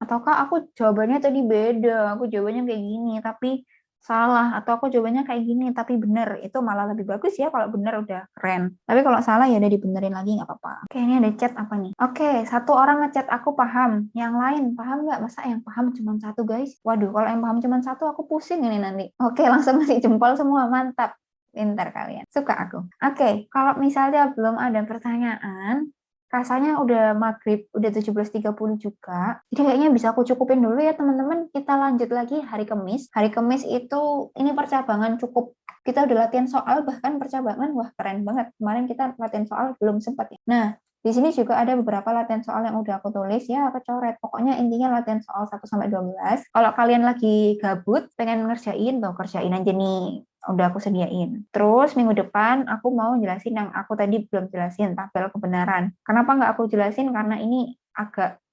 Ataukah aku jawabannya tadi beda, aku jawabannya kayak gini, tapi salah, atau aku jawabannya kayak gini tapi bener. Itu malah lebih bagus ya kalau bener, udah keren. Tapi kalau salah ya udah dibenerin lagi, nggak apa-apa. Oke, ini ada chat apa nih? Oke, satu orang ngechat aku paham, yang lain paham nggak? Masa yang paham cuma satu guys? Waduh, kalau yang paham cuma satu aku pusing ini nanti. Oke, langsung kasih jempol semua, mantap. Pintar kalian, suka aku. Oke, kalau misalnya belum ada pertanyaan, rasanya udah maghrib, udah 17.30 juga. Jadi kayaknya bisa aku cukupin dulu ya teman-teman. Kita lanjut lagi hari Kamis. Hari Kamis itu ini percabangan cukup. Kita udah latihan soal, bahkan percabangan, wah keren banget. Kemarin kita latihan soal belum sempat ya. Nah, di sini juga ada beberapa latihan soal yang udah aku tulis ya, aku coret. Pokoknya intinya latihan soal 1-12. Kalau kalian lagi gabut, pengen ngerjain, tuh kerjain aja nih. Udah aku sediain. Terus minggu depan aku mau jelasin yang aku tadi belum jelasin, tabel kebenaran. Kenapa nggak aku jelasin? Karena ini agak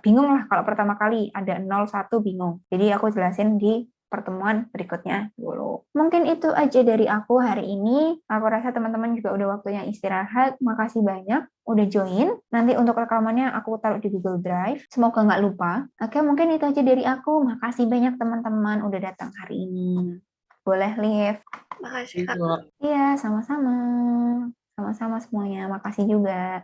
bingung lah kalau pertama kali ada 0, 1 bingung. Jadi aku jelasin di pertemuan berikutnya dulu. Mungkin itu aja dari aku hari ini. Aku rasa teman-teman juga udah waktunya istirahat. Makasih banyak udah join. Nanti untuk rekamannya aku taruh di Google Drive. Semoga nggak lupa. Oke, mungkin itu aja dari aku. Makasih banyak teman-teman udah datang hari ini. Boleh, Liv. Makasih, Kak. Iya, sama-sama. Sama-sama semuanya. Makasih juga.